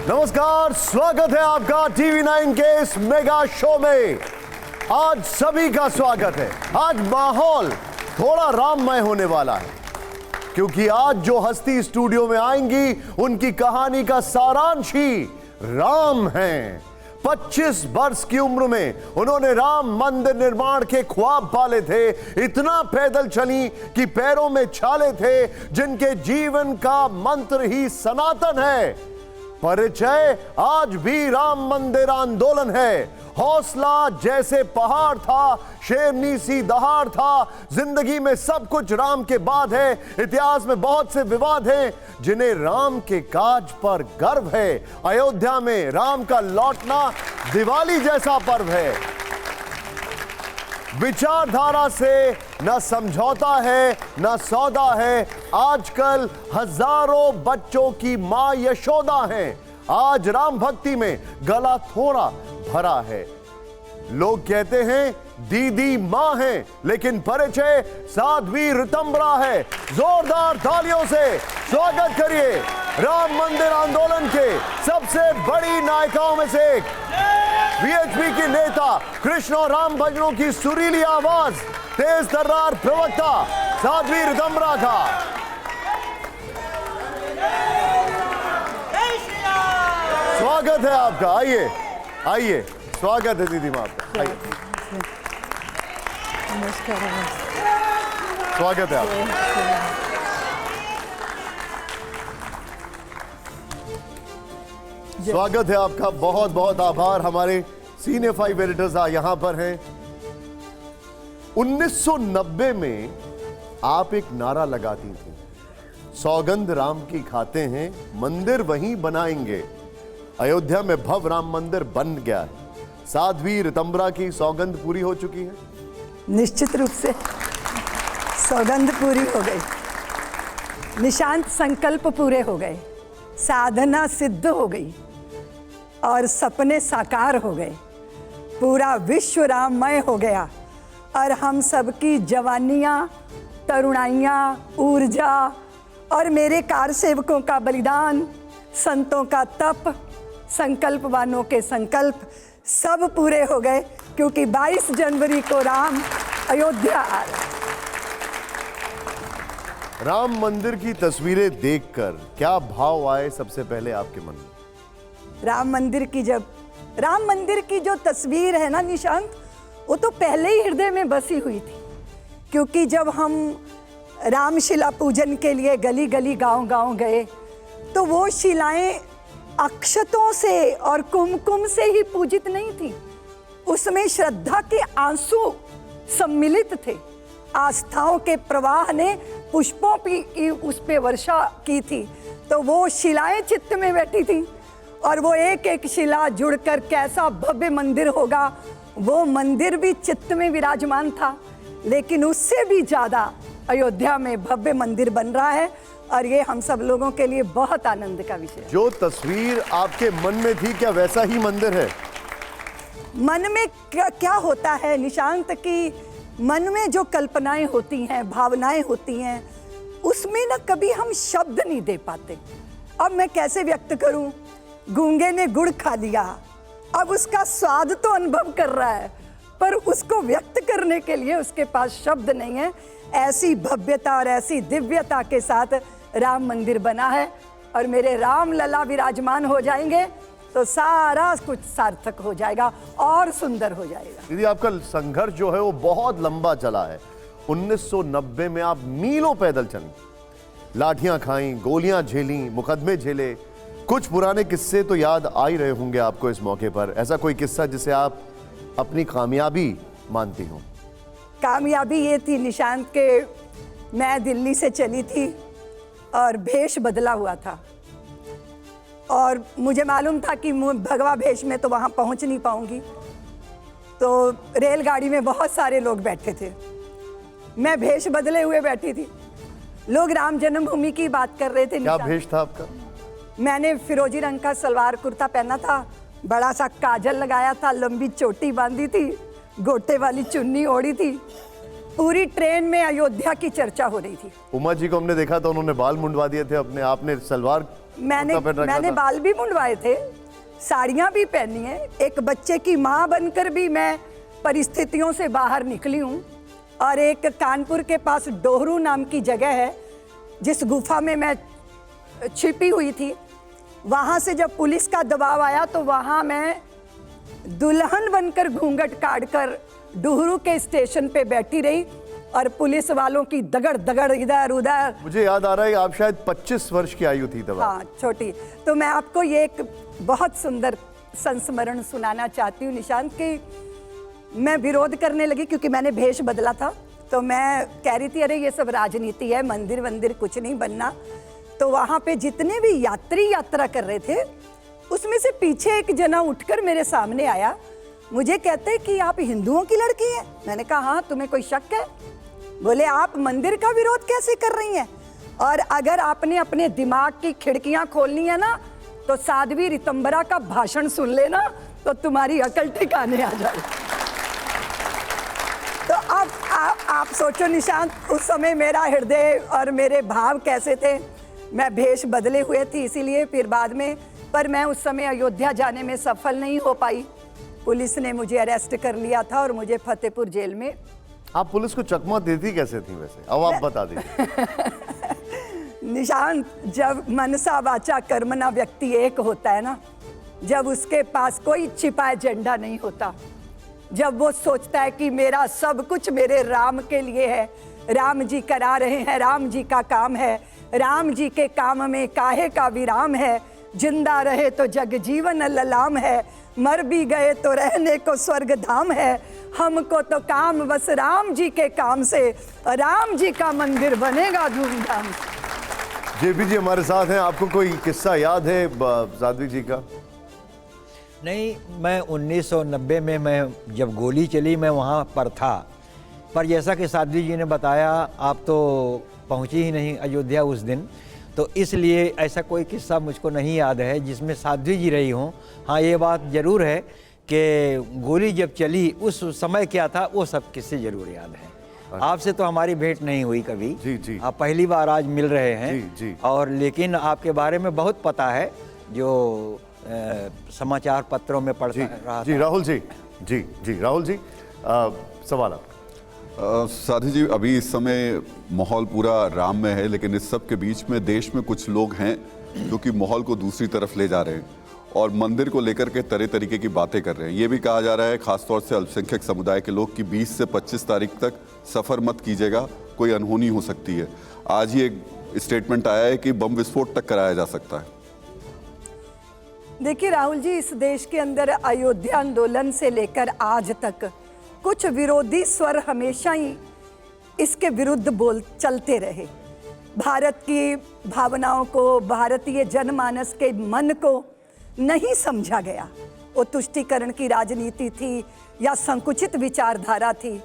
नमस्कार, स्वागत है आपका टीवी 9 के इस मेगा शो में। आज सभी का स्वागत है। आज माहौल थोड़ा राममय होने वाला है, क्योंकि आज जो हस्ती स्टूडियो में आएंगी उनकी कहानी का सारांश ही राम है। 25 वर्ष की उम्र में उन्होंने राम मंदिर निर्माण के ख्वाब पाले थे। इतना पैदल चली कि पैरों में छाले थे, जिनके जीवन का मंत्र ही सनातन है। परिचय आज भी राम मंदिर आंदोलन है। हौसला जैसे पहाड़ था, शेरनी सी दहाड़ था। जिंदगी में सब कुछ राम के बाद है। इतिहास में बहुत से विवाद हैं जिन्हें राम के काज पर गर्व है। अयोध्या में राम का लौटना दिवाली जैसा पर्व है। विचारधारा से न समझौता है न सौदा है। आजकल हजारों बच्चों की मां यशोदा है। आज राम भक्ति में गला थोड़ा भरा है। लोग कहते हैं दीदी मां है, लेकिन परिचय साध्वी ऋतंबरा है। जोरदार तालियों से स्वागत करिए राम मंदिर आंदोलन के सबसे बड़ी नायिकाओं में से एक, वीएचपी की नेता, कृष्ण और राम भजनों की सुरीली आवाज, तेज तर्रार प्रवक्ता साध्वी ऋतंबरा का। स्वागत है आपका। आइए आइए, स्वागत है दीदी मां आपका। आइए, नमस्कार। स्वागत है आपका। स्वागत है आपका। बहुत बहुत आभार। हमारे सीनियर 5 एडिटर्स यहां पर हैं। 1990 में आप एक नारा लगाती थी, सौगंध राम की खाते हैं, मंदिर वहीं बनाएंगे। अयोध्या में भव्य राम मंदिर बन गया है। साध्वी ऋतंबरा की सौगंध पूरी हो चुकी है? निश्चित रूप से सौगंध पूरी हो गई। निशांत संकल्प पूरे हो गए, साधना सिद्ध हो गई और सपने साकार हो गए। पूरा विश्व राममय हो गया और हम सबकी जवानियां, तरुणाइयां, ऊर्जा और मेरे कारसेवकों का बलिदान, संतों का तप, संकल्पवानों के संकल्प सब पूरे हो गए, क्योंकि 22 जनवरी को राम अयोध्या आ रहे। राम मंदिर की तस्वीरें देखकर क्या भाव आए सबसे पहले आपके मन में? राम मंदिर की जो तस्वीर है ना निशांत, वो तो पहले ही हृदय में बसी हुई थी। क्योंकि जब हम रामशिला पूजन के लिए गली गली गांव गांव गए, तो वो शिलाएं अक्षतों से और कुमकुम से ही पूजित नहीं थी। उसमें श्रद्धा के आंसू सम्मिलित थे। आस्थाओं के प्रवाह ने पुष्पों की उस पे वर्षा की थी। तो वो शिलाएं चित्त में बैठी थी और वो एक एक शिला जुड़कर कैसा भव्य मंदिर होगा, वो मंदिर भी चित्त में विराजमान था। लेकिन उससे भी ज़्यादा अयोध्या में भव्य मंदिर बन रहा है और ये हम सब लोगों के लिए बहुत आनंद का विषय है। जो तस्वीर आपके मन में थी, क्या वैसा ही मंदिर है? मन में क्या होता है निशांत, कि मन में जो कल्पनाएं होती हैं, भावनाएं होती हैं, उसमें ना कभी हम शब्द नहीं दे पाते। अब मैं कैसे व्यक्त करूं? गूंगे ने गुड़ खा लिया, अब उसका स्वाद तो अनुभव कर रहा है, पर उसको व्यक्त करने के लिए उसके पास शब्द नहीं है। ऐसी भव्यता और ऐसी दिव्यता के साथ राम मंदिर बना है और मेरे राम लला विराजमान हो जाएंगे तो सारा कुछ सार्थक हो जाएगा और सुंदर हो जाएगा। दीदी, आपका संघर्ष जो है वो बहुत लंबा चला है। 1990 में आप मीलों पैदल चली, लाठियां खाई, गोलियां झेली, मुकदमे झेले। कुछ पुराने किस्से तो याद आ ही रहे होंगे आपको इस मौके पर। ऐसा कोई किस्सा जिसे आप अपनी कामयाबी मानती हो? कामयाबी ये थी निशांत के, मैं दिल्ली से चली थी और भेष बदला हुआ था और मुझे मालूम था कि भगवा भेष में तो वहाँ पहुँच नहीं पाऊँगी। तो रेलगाड़ी में बहुत सारे लोग बैठे थे, मैं भेष बदले हुए बैठी थी। लोग राम जन्मभूमि की बात कर रहे थे। क्या भेष था आपका? मैंने फिरोजी रंग का सलवार कुर्ता पहना था, बड़ा सा काजल लगाया था, लंबी चोटी बांधी थी, गोटे वाली चुन्नी ओढ़ी थी। पूरी ट्रेन में अयोध्या की चर्चा हो रही थी। उमा जी को हमने देखा था, उन्होंने बाल मुंडवा दिए थे अपने, आपने सलवार मैंने बाल भी मुंडवाए थे, साड़ियाँ भी पहनी है, एक बच्चे की माँ बनकर भी मैं परिस्थितियों से बाहर निकली हूँ। और एक कानपुर के पास डोहरू नाम की जगह है जिस गुफा में मैं छिपी हुई थी, वहाँ से जब पुलिस का दबाव आया तो वहाँ मैं दुल्हन बनकर घूंघट काटकर डोहरू के स्टेशन पे बैठी रही और पुलिस वालों की दगड़ दगड़ इधर उधर। मुझे याद आ रहा है आप शायद 25 वर्ष की आयु थी तब। हाँ, छोटी। तो मैं आपको ये एक बहुत सुंदर संस्मरण सुनाना चाहती हूँ निशांत, कि मैं विरोध करने लगी क्योंकि मैंने भेष बदला था। तो मैं कह रही थी अरे ये सब राजनीति है, मंदिर वंदिर कुछ नहीं बनना। तो वहाँ पे जितने भी यात्री यात्रा कर रहे थे उसमें से पीछे एक जना उठकर मेरे सामने आया, मुझे कहते कि आप हिंदुओं की लड़की हैं। मैंने कहा हाँ, तुम्हें कोई शक है? बोले आप मंदिर का विरोध कैसे कर रही हैं, और अगर आपने अपने दिमाग की खिड़कियां खोलनी है ना तो साध्वी ऋतंबरा का भाषण सुन लेना तो तुम्हारी अकल ठिकाने आ जाए। तो अब आप सोचो निशांत, उस समय मेरा हृदय और मेरे भाव कैसे थे। मैं भेष बदले हुए थी इसीलिए, फिर बाद में, पर मैं उस समय अयोध्या जाने में सफल नहीं हो पाई। पुलिस ने मुझे अरेस्ट कर लिया था और मुझे फतेहपुर जेल में। आप पुलिस को चकमा देती कैसे थी वैसे, अब आप बता दीजिए। निशांत, जब मनसा वाचा कर्मणा व्यक्ति एक होता है ना, जब उसके पास कोई छिपा एजेंडा नहीं होता, जब वो सोचता है कि मेरा सब कुछ मेरे राम के लिए है, राम जी करा रहे हैं, राम जी का काम है, राम जी के काम में काहे का विराम है, जिंदा रहे तो जग जीवन ललाम है, मर भी गए तो रहने को स्वर्ग धाम है, हमको तो काम बस राम जी के काम से, राम जी का मंदिर बनेगा धूमधाम से। जेपी जी हमारे साथ हैं, आपको कोई किस्सा याद है साध्वी जी का? नहीं, मैं 1990 में मैं जब गोली चली मैं वहाँ पर था, पर जैसा कि साध्वी जी ने बताया आप तो पहुँची ही नहीं अयोध्या उस दिन, तो इसलिए ऐसा कोई किस्सा मुझको नहीं याद है जिसमें साध्वी जी रही हों। हाँ, ये बात ज़रूर है कि गोली जब चली उस समय क्या था वो सब किस्से ज़रूर याद है। आपसे तो हमारी भेंट नहीं हुई कभी। जी जी। आप पहली बार आज मिल रहे हैं। जी जी। और लेकिन आपके बारे में बहुत पता है जो समाचार पत्रों में पढ़ता रहा। जी राहुल जी। जी जी राहुल जी, सवाल आप। साध्वी जी, अभी इस समय माहौल पूरा राम में है, लेकिन इस सब के बीच में देश में कुछ लोग हैं जो कि माहौल को दूसरी तरफ ले जा रहे हैं और मंदिर को लेकर के तरह तरीके की बातें कर रहे हैं। ये भी कहा जा रहा है खासतौर से अल्पसंख्यक समुदाय के लोग कि 20 से 25 तारीख तक सफ़र मत कीजिएगा, कोई अनहोनी हो सकती है। आज ही एक स्टेटमेंट आया है कि बम विस्फोट तक कराया जा सकता है। देखिए राहुल जी, इस देश के अंदर अयोध्या आंदोलन से लेकर आज तक कुछ विरोधी स्वर हमेशा ही इसके विरुद्ध चलते रहे। भारत की भावनाओं को, भारतीय जनमानस के मन को नहीं समझा गया। वो तुष्टीकरण की राजनीति थी या संकुचित विचारधारा थी।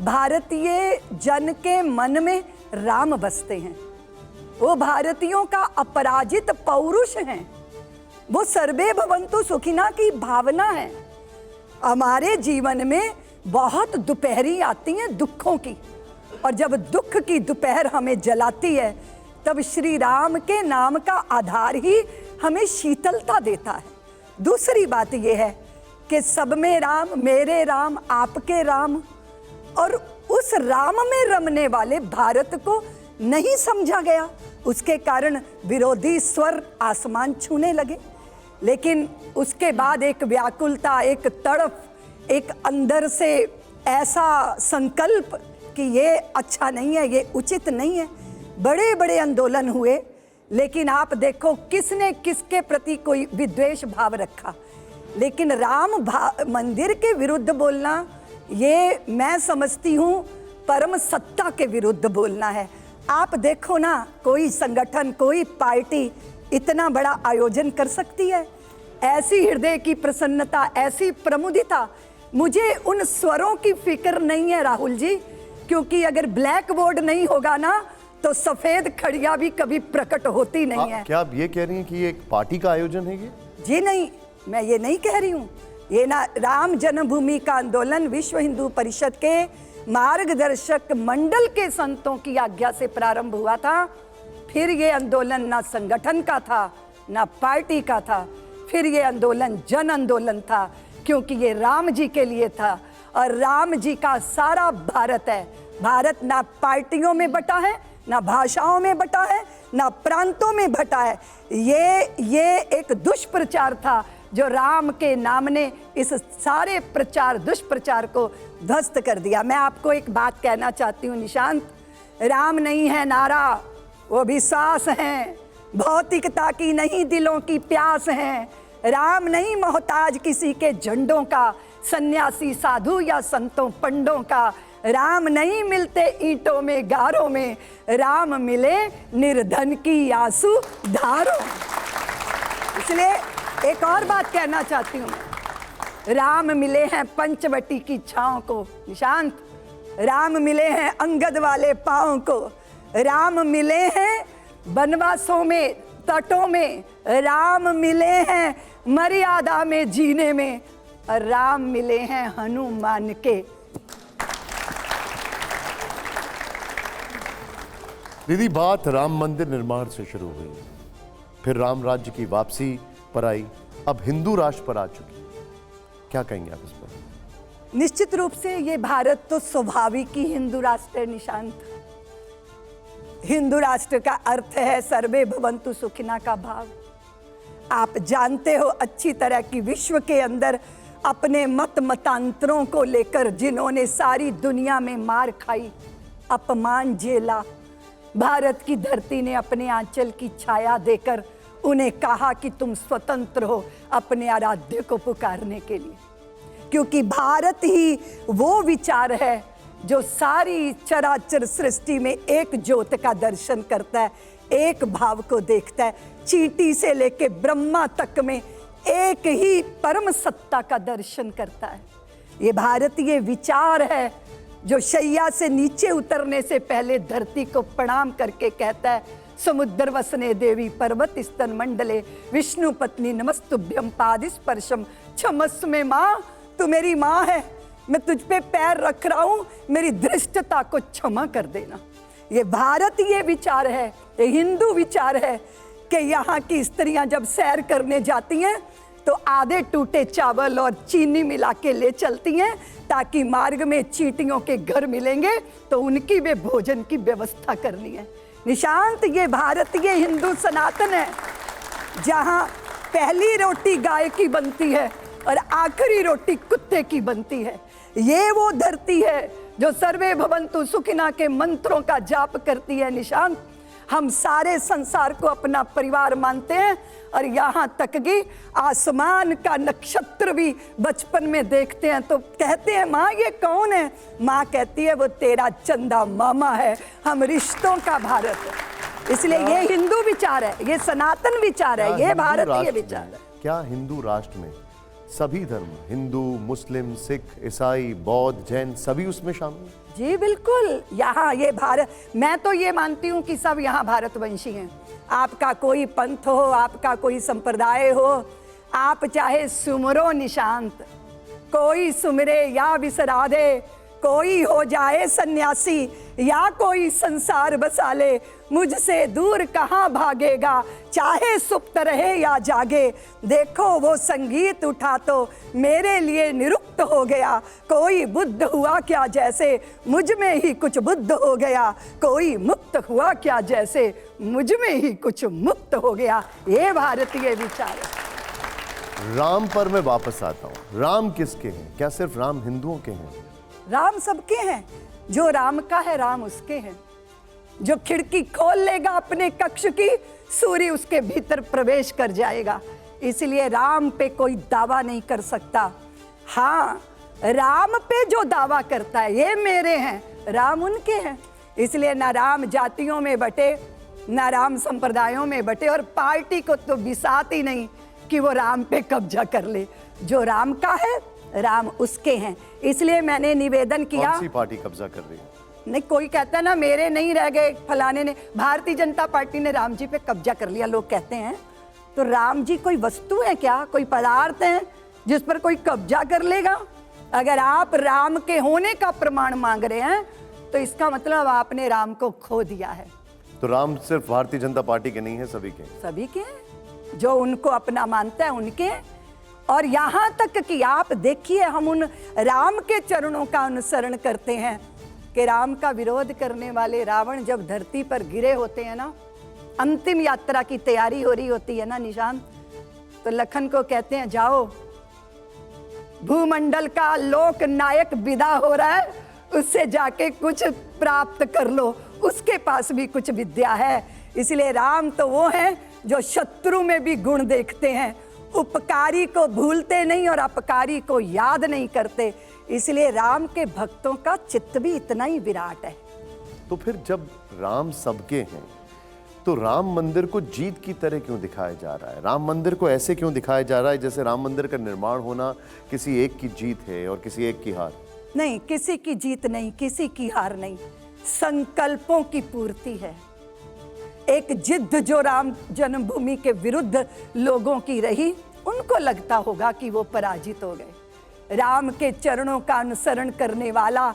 भारतीय जन के मन में राम बसते हैं, वो भारतीयों का अपराजित पौरुष हैं, वो सर्वे भवन्तु सुखिना की भावना है। हमारे जीवन में बहुत दोपहरी आती हैं दुखों की, और जब दुख की दोपहर हमें जलाती है तब श्री राम के नाम का आधार ही हमें शीतलता देता है। दूसरी बात यह है कि सब में राम, मेरे राम, आपके राम, और उस राम में रमने वाले भारत को नहीं समझा गया। उसके कारण विरोधी स्वर आसमान छूने लगे। लेकिन उसके बाद एक व्याकुलता, एक तड़प, एक अंदर से ऐसा संकल्प कि ये अच्छा नहीं है, ये उचित नहीं है। बड़े बड़े आंदोलन हुए, लेकिन आप देखो किसने किसके प्रति कोई विद्वेष भाव रखा। लेकिन राम मंदिर के विरुद्ध बोलना, ये मैं समझती हूँ परम सत्ता के विरुद्ध बोलना है। आप देखो ना, कोई संगठन, कोई पार्टी इतना बड़ा आयोजन कर सकती है? ऐसी हृदय की प्रसन्नता, ऐसी प्रमुदिता, मुझे उन स्वरों की फिक्र नहीं है राहुल जी, क्योंकि अगर ब्लैक बोर्ड नहीं होगा ना तो सफेद खड़िया भी कभी प्रकट होती नहीं है। क्या आप ये कह रही हैं कि ये एक पार्टी का आयोजन है ये? जी नहीं, मैं ये नहीं कह रही हूँ। ये ना राम जन्मभूमि का आंदोलन विश्व हिंदू परिषद के मार्गदर्शक मंडल के संतों की आज्ञा से प्रारंभ हुआ था। फिर ये आंदोलन ना संगठन का था, ना पार्टी का था। फिर ये आंदोलन जन आंदोलन था, क्योंकि ये राम जी के लिए था और राम जी का सारा भारत है। भारत ना पार्टियों में बटा है, ना भाषाओं में बटा है, ना प्रांतों में बटा है। ये एक दुष्प्रचार था जो राम के नाम ने इस सारे प्रचार दुष्प्रचार को ध्वस्त कर दिया। मैं आपको एक बात कहना चाहती हूँ निशांत, राम नहीं है नारा, वो भी सांस हैं। भौतिकता की नहीं दिलों की प्यास है। राम नहीं मोहताज किसी के झंडों का, सन्यासी साधु या संतों पंडों का। राम नहीं मिलते ईंटों में गारों में, राम मिले निर्धन की आंसू धारों। इसलिए एक और बात कहना चाहती हूँ, राम मिले हैं पंचवटी की छाँव को निशांत, राम मिले हैं अंगद वाले पाँव को, राम मिले हैं बनवासों में तटों में, राम मिले हैं मर्यादा में जीने में, और राम मिले हैं हनुमान के। दीदी, बात राम मंदिर निर्माण से शुरू हुई, फिर राम राज्य की वापसी पर आई, अब हिंदू राष्ट्र पर आ चुकी। क्या कहेंगे आप इस पर? निश्चित रूप से ये भारत तो स्वाभाविक ही हिंदू राष्ट्र है निशांत। हिंदू राष्ट्र का अर्थ है सर्वे भवन्तु सुखिना का भाव। आप जानते हो अच्छी तरह कि विश्व के अंदर अपने मतांतरों को लेकर जिन्होंने सारी दुनिया में मार खाई, अपमान झेला, भारत की धरती ने अपने आंचल की छाया देकर उन्हें कहा कि तुम स्वतंत्र हो अपने आराध्य को पुकारने के लिए। क्योंकि भारत ही वो विचार है जो सारी चराचर सृष्टि में एक ज्योत का दर्शन करता है, एक भाव को देखता है। चींटी से लेके ब्रह्मा तक में एक ही परम सत्ता का दर्शन करता है। ये भारतीय विचार है जो शैया से नीचे उतरने से पहले धरती को प्रणाम करके कहता है, समुद्र वसने देवी पर्वत स्तन मंडले विष्णु पत्नी नमस्तुभ्यम पादिस्पर्शम क्षमस्व में माँ, तू मेरी माँ है, मैं तुझ पे पैर रख रहा हूँ, मेरी धृष्टता को क्षमा कर देना। ये भारतीय विचार है, ये हिंदू विचार है कि यहाँ की स्त्रियां जब सैर करने जाती हैं तो आधे टूटे चावल और चीनी मिला के ले चलती हैं, ताकि मार्ग में चींटियों के घर मिलेंगे तो उनकी वे भोजन की व्यवस्था करनी है। निशांत, ये भारतीय हिंदू सनातन है, जहाँ पहली रोटी गाय की बनती है और आखिरी रोटी कुत्ते की बनती है। ये वो धरती है जो सर्वे भवन्तु सुखिना के मंत्रों का जाप करती है निशांत। हम सारे संसार को अपना परिवार मानते हैं, और यहाँ तक कि आसमान का नक्षत्र भी बचपन में देखते हैं तो कहते हैं, माँ ये कौन है? माँ कहती है, वो तेरा चंदा मामा है, हम रिश्तों का भारत है। इसलिए ये हिंदू विचार है, ये सनातन विचार है, ये भारतीय विचार है। क्या हिंदू राष्ट्र में सभी धर्म, हिंदू, मुस्लिम, सिख, ईसाई, बौद्ध, जैन, सभी उसमें शामिल हैं? जी बिल्कुल। यहाँ ये भारत, मैं तो ये मानती हूँ कि सब यहाँ भारतवंशी हैं। आपका कोई पंथ हो, आपका कोई संप्रदाय हो, आप चाहे सुमरो निशांत, कोई सुमरे या विसरा दे, कोई हो जाए सन्यासी या कोई संसार बसा ले, मुझसे दूर कहाँ भागेगा, चाहे सुप्त रहे या जागे। देखो वो संगीत उठा तो मेरे लिए निरुक्त हो गया, कोई बुद्ध हुआ क्या जैसे मुझ में ही कुछ बुद्ध हो गया, कोई मुक्त हुआ क्या जैसे मुझ में ही कुछ मुक्त हो गया। ये भारतीय विचार है। राम पर मैं वापस आता हूँ। राम किसके हैं? क्या सिर्फ राम हिंदुओं के हैं? राम सबके हैं। जो राम का है राम उसके हैं। जो खिड़की खोल लेगा अपने कक्ष की, सूर्य उसके भीतर प्रवेश कर जाएगा। इसलिए राम पे कोई दावा नहीं कर सकता। हाँ, राम पे जो दावा करता है, ये मेरे हैं, राम उनके हैं। इसलिए ना राम जातियों में बटे, ना राम संप्रदायों में बटे, और पार्टी को तो बिसात ही नहीं कि वो राम पे कब्जा कर ले। जो राम का है राम उसके हैं। इसलिए मैंने निवेदन किया। कौन सी पार्टी कब्जा कर रही है? नहीं, कोई कहता है ना मेरे नहीं रह गए, फलाने ने, भारतीय जनता पार्टी ने राम जी पे कब्जा कर लिया, लोग कहते हैं। तो राम जी कोई वस्तु है क्या? कोई पदार्थ है जिस पर कोई कब्जा कर लेगा? अगर आप राम के होने का प्रमाण मांग रहे हैं तो इसका मतलब आपने राम को खो दिया है। तो राम सिर्फ भारतीय जनता पार्टी के नहीं है, सभी के? सभी के हैं। जो उनको अपना मानता है उनके। और यहाँ तक कि आप देखिए, हम उन राम के चरणों का अनुसरण करते हैं कि राम का विरोध करने वाले रावण जब धरती पर गिरे होते हैं ना, अंतिम यात्रा की तैयारी हो रही होती है ना निशांत, तो लखन को कहते हैं जाओ, भूमंडल का लोक नायक विदा हो रहा है, उससे जाके कुछ प्राप्त कर लो, उसके पास भी कुछ विद्या है। इसलिए राम तो वो हैं जो शत्रु में भी गुण देखते हैं, उपकारी को भूलते नहीं और अपकारी को याद नहीं करते। इसलिए राम के भक्तों का चित्त भी इतना ही विराट है। तो फिर जब राम सबके हैं तो राम मंदिर को जीत की तरह क्यों दिखाया जा रहा है? राम मंदिर को ऐसे क्यों दिखाया जा रहा है जैसे राम मंदिर का निर्माण होना किसी एक की जीत है और किसी एक की हार? नहीं, किसी की जीत नहीं, किसी की हार नहीं, संकल्पों की पूर्ति है। एक जिद्द जो राम जन्मभूमि के विरुद्ध लोगों की रही, उनको लगता होगा कि वो पराजित हो गए। राम के चरणों का अनुसरण करने वाला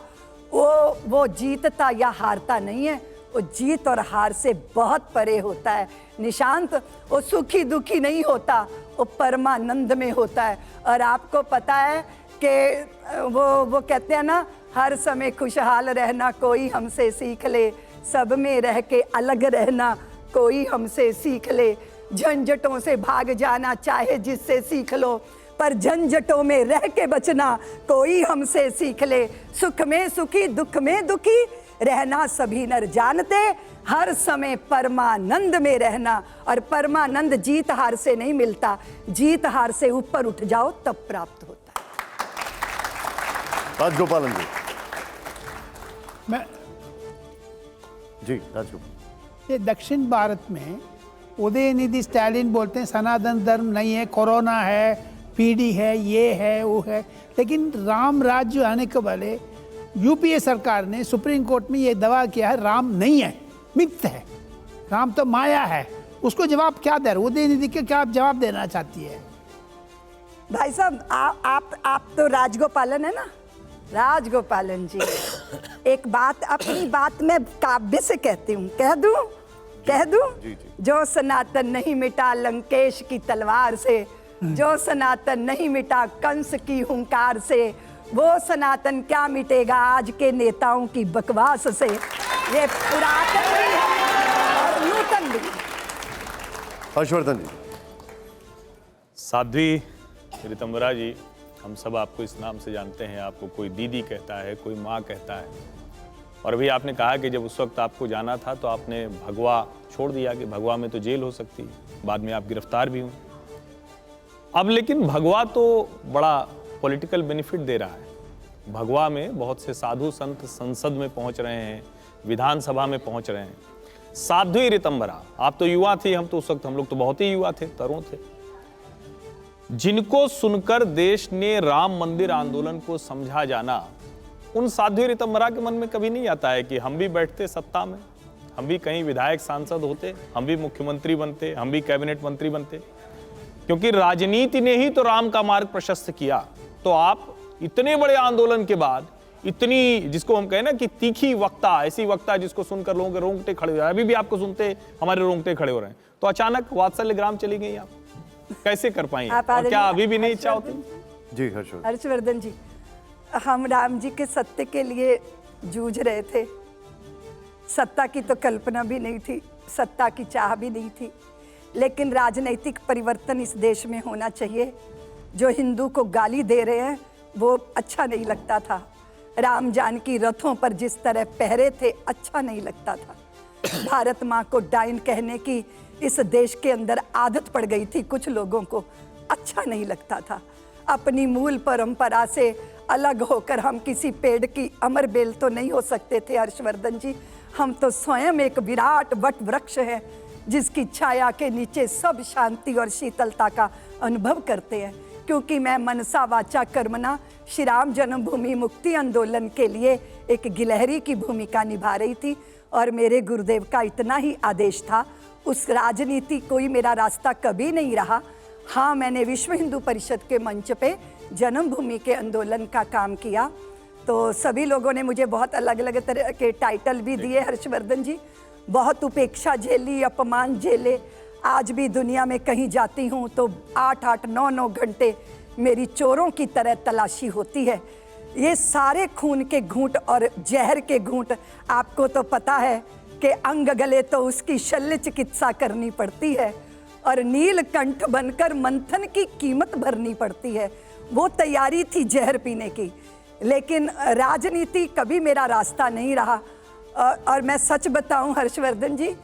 वो जीतता या हारता नहीं है, वो जीत और हार से बहुत परे होता है निशांत। वो सुखी दुखी नहीं होता, वो परमानंद में होता है। और आपको पता है कि वो कहते हैं ना, हर समय खुशहाल रहना कोई हमसे सीख ले, सब में रह के अलग रहना कोई हमसे सीख ले, झंझटों से भाग जाना चाहे जिससे सीख लो, पर झंझटों में रह के बचना कोई हमसे सीख ले, सुख में सुखी दुख में दुखी रहना सभी नर जानते, हर समय परमानंद में रहना। और परमानंद जीत हार से नहीं मिलता, जीत हार से ऊपर उठ जाओ तब प्राप्त होता है। राजगोपालन जी। मैं जी राजगोपाल। ये दक्षिण भारत में उदयनिधि स्टालिन बोलते हैं सनातन धर्म नहीं है, कोरोना है, पीढ़ी है, ये है वो है, लेकिन राम राज्य आने के वाले यूपीए सरकार ने सुप्रीम कोर्ट में ये दावा किया है राम नहीं है, मिथ्य है, राम तो माया है। उसको जवाब क्या दे रहे? उदयनिधि के क्या आप जवाब देना चाहती है? भाई साहब, आप तो राजगोपालन है ना, राजगोपालन जी, एक बात अपनी बात में काव्य से कहती हूँ, कह दूं? जो सनातन नहीं मिटा लंकेश की तलवार से, जो सनातन नहीं मिटा कंस की हुंकार से, वो सनातन क्या मिटेगा आज के नेताओं की बकवास से। ये पुरातन भी है और नूतन भी। हर्षवर्धन जी। साध्वी ऋतंबरा जी, हम सब आपको इस नाम से जानते हैं, आपको कोई दीदी कहता है, कोई माँ कहता है। और अभी आपने कहा कि जब उस वक्त आपको जाना था तो आपने भगवा छोड़ दिया कि भगवा में तो जेल हो सकती है, बाद में आप गिरफ्तार भी हुए। अब लेकिन भगवा तो बड़ा पॉलिटिकल बेनिफिट दे रहा है। भगवा में बहुत से साधु संत संसद में पहुंच रहे हैं, विधानसभा में पहुंच रहे हैं। साध्वी ऋतंबरा, आप तो युवा थी, हम तो उस वक्त हम लोग तो बहुत ही युवा थे, तरुण थे, जिनको सुनकर देश ने राम मंदिर आंदोलन को समझा जाना, उन साध्वी ऋतंबरा के मन में कभी नहीं आता है कि हम भी बैठते सत्ता में, हम भी कहीं विधायक सांसद होते, हम भी मुख्यमंत्री बनते, हम भी कैबिनेट मंत्री बनते। क्योंकि राजनीति ने ही तो राम का मार्ग प्रशस्त किया। तो आप इतने बड़े आंदोलन के बाद इतनी, जिसको हम कहें ना कि तीखी वक्ता, ऐसी वक्ता जिसको सुनकर लोगों के रोंगटे खड़े हो रहे हैं, अभी भी आपको सुनते हमारे रोंगटे खड़े हो रहे हैं, तो अचानक वात्सल्य ग्राम चली गई आप, कैसे कर पाई? और क्या अभी भी नहीं इच्छा होती? जी हर्षवर्धन जी, हम राम जी के सत्य के लिए जूझ रहे थे। सत्ता की तो कल्पना भी नहीं थी, सत्ता की चाह भी नहीं थी, लेकिन राजनीतिक परिवर्तन इस देश में होना चाहिए। जो हिंदू को गाली दे रहे हैं वो अच्छा नहीं लगता था, राम जानकी रथों पर जिस तरह पहरे थे अच्छा नहीं लगता था, भारत माँ को डाइन कहने की इस देश के अंदर आदत पड़ गई थी कुछ लोगों को, अच्छा नहीं लगता था। अपनी मूल परंपरा से अलग होकर हम किसी पेड़ की अमर बेल तो नहीं हो सकते थे हर्षवर्धन जी। हम तो स्वयं एक विराट वट वृक्ष है जिसकी छाया के नीचे सब शांति और शीतलता का अनुभव करते हैं। क्योंकि मैं मनसा वाचा कर्मणा श्री राम जन्मभूमि मुक्ति आंदोलन के लिए एक गिलहरी की भूमिका निभा रही थी और मेरे गुरुदेव का इतना ही आदेश था। उस राजनीति कोई मेरा रास्ता कभी नहीं रहा। हाँ, मैंने विश्व हिंदू परिषद के मंच पे जन्मभूमि के आंदोलन का काम किया, तो सभी लोगों ने मुझे बहुत अलग अलग तरह के टाइटल भी दिए हर्षवर्धन जी, बहुत उपेक्षा झेली, अपमान झेले, आज भी दुनिया में कहीं जाती हूँ तो 8-8, 9-9 घंटे मेरी चोरों की तरह तलाशी होती है। ये सारे खून के घूंट और जहर के घूंट, आपको तो पता है कि अंग गले तो उसकी शल्य चिकित्सा करनी पड़ती है और नीलकंठ बनकर मंथन की कीमत भरनी पड़ती है। वो तैयारी थी जहर पीने की, लेकिन राजनीति कभी मेरा रास्ता नहीं रहा। और मैं सच बताऊं हर्षवर्धन जी,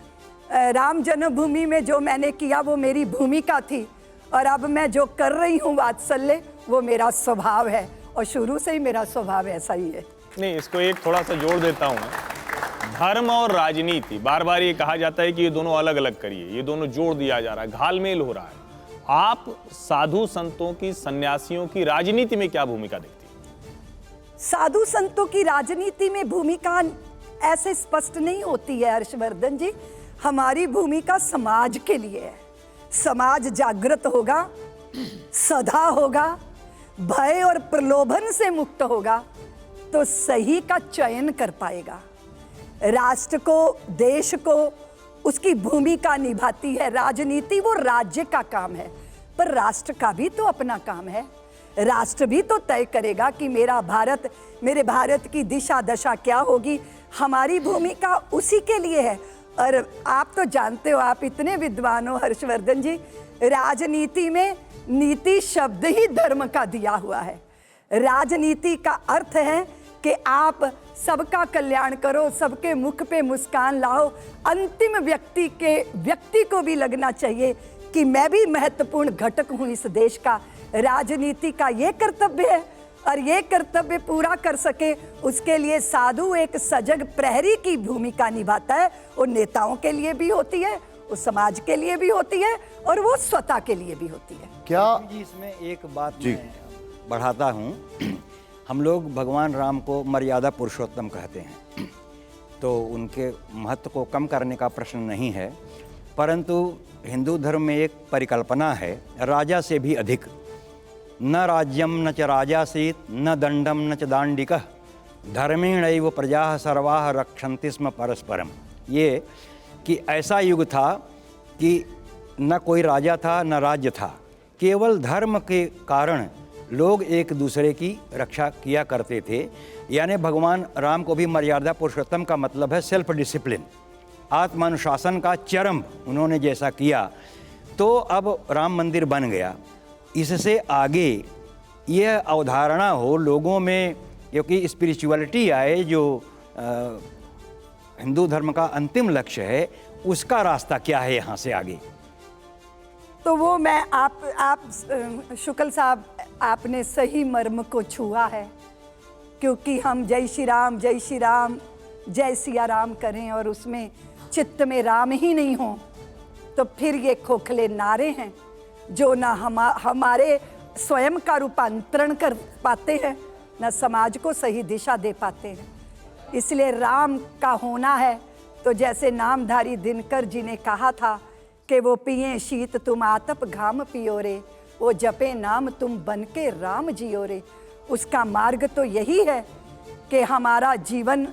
राम जन्मभूमि में जो मैंने किया वो मेरी भूमिका थी, और अब मैं जो कर रही हूँ वात्सल्य, वो मेरा स्वभाव है, और शुरू से ही मेरा स्वभाव ऐसा ही है। नहीं, इसको एक थोड़ा सा जोड़ देता हूँ मैं। धर्म और राजनीति, बार बार ये कहा जाता है कि ये दोनों अलग अलग करिए, ये दोनों जोड़ दिया जा रहा है, घालमेल हो रहा है। आप साधु संतों की, सन्यासियों की राजनीति में क्या भूमिका देखती हैं? साधु संतों की राजनीति में भूमिका ऐसे स्पष्ट नहीं होती है हर्षवर्धन जी। हमारी भूमिका समाज के लिए है। समाज जागृत होगा, सदा होगा, भय और प्रलोभन से मुक्त होगा तो सही का चयन कर पाएगा। राष्ट्र को, देश को उसकी भूमिका निभाती है राजनीति। वो राज्य का काम है, पर राष्ट्र का भी तो अपना काम है। राष्ट्र भी तो तय करेगा कि मेरा भारत, मेरे भारत की दिशा दशा क्या होगी। हमारी भूमिका उसी के लिए है। और आप तो जानते हो, आप इतने विद्वान हो हर्षवर्धन जी, राजनीति में नीति शब्द ही धर्म का दिया हुआ है। राजनीति का अर्थ है कि आप सबका कल्याण करो, सबके मुख पे मुस्कान लाओ। अंतिम व्यक्ति को भी लगना चाहिए कि मैं भी महत्वपूर्ण घटक हूँ इस देश का। राजनीति का ये कर्तव्य है, और ये कर्तव्य पूरा कर सके उसके लिए साधु एक सजग प्रहरी की भूमिका निभाता है। वो नेताओं के लिए भी होती है, वो समाज के लिए भी होती है, और वो स्वतः के लिए भी होती है। क्या जी, इसमें एक बात मैं बढ़ाता हूँ। हम लोग भगवान राम को मर्यादा पुरुषोत्तम कहते हैं, तो उनके महत्व को कम करने का प्रश्न नहीं है, परंतु हिंदू धर्म में एक परिकल्पना है, राजा से भी अधिक। न राज्यम न च राजासीत, न दंडम न च दांडिकः, धर्मेणैव प्रजाः सर्वाः रक्षन्ति स्म परस्परम। ये कि ऐसा युग था कि न कोई राजा था न राज्य था, केवल धर्म के कारण लोग एक दूसरे की रक्षा किया करते थे। यानी भगवान राम को भी मर्यादा पुरुषोत्तम का मतलब है सेल्फ डिसिप्लिन, आत्मानुशासन का चरम उन्होंने जैसा किया, तो अब राम मंदिर बन गया। इससे आगे यह अवधारणा हो लोगों में, क्योंकि स्पिरिचुअलिटी आए, जो हिंदू धर्म का अंतिम लक्ष्य है, उसका रास्ता क्या है यहाँ से आगे। तो वो मैं आप शुक्ल साहब, आपने सही मर्म को छुआ है। क्योंकि हम जय श्री राम, जय श्री राम, जय सिया राम करें और उसमें चित्त में राम ही नहीं हो, तो फिर ये खोखले नारे हैं जो ना हमारे स्वयं का रूपांतरण कर पाते हैं, ना समाज को सही दिशा दे पाते हैं। इसलिए राम का होना है तो जैसे नामधारी दिनकर जी ने कहा था कि वो पिए शीत तुम आतप घाम पियो रे, वो जपे नाम तुम बन के राम जियो रे। उसका मार्ग तो यही है कि हमारा जीवन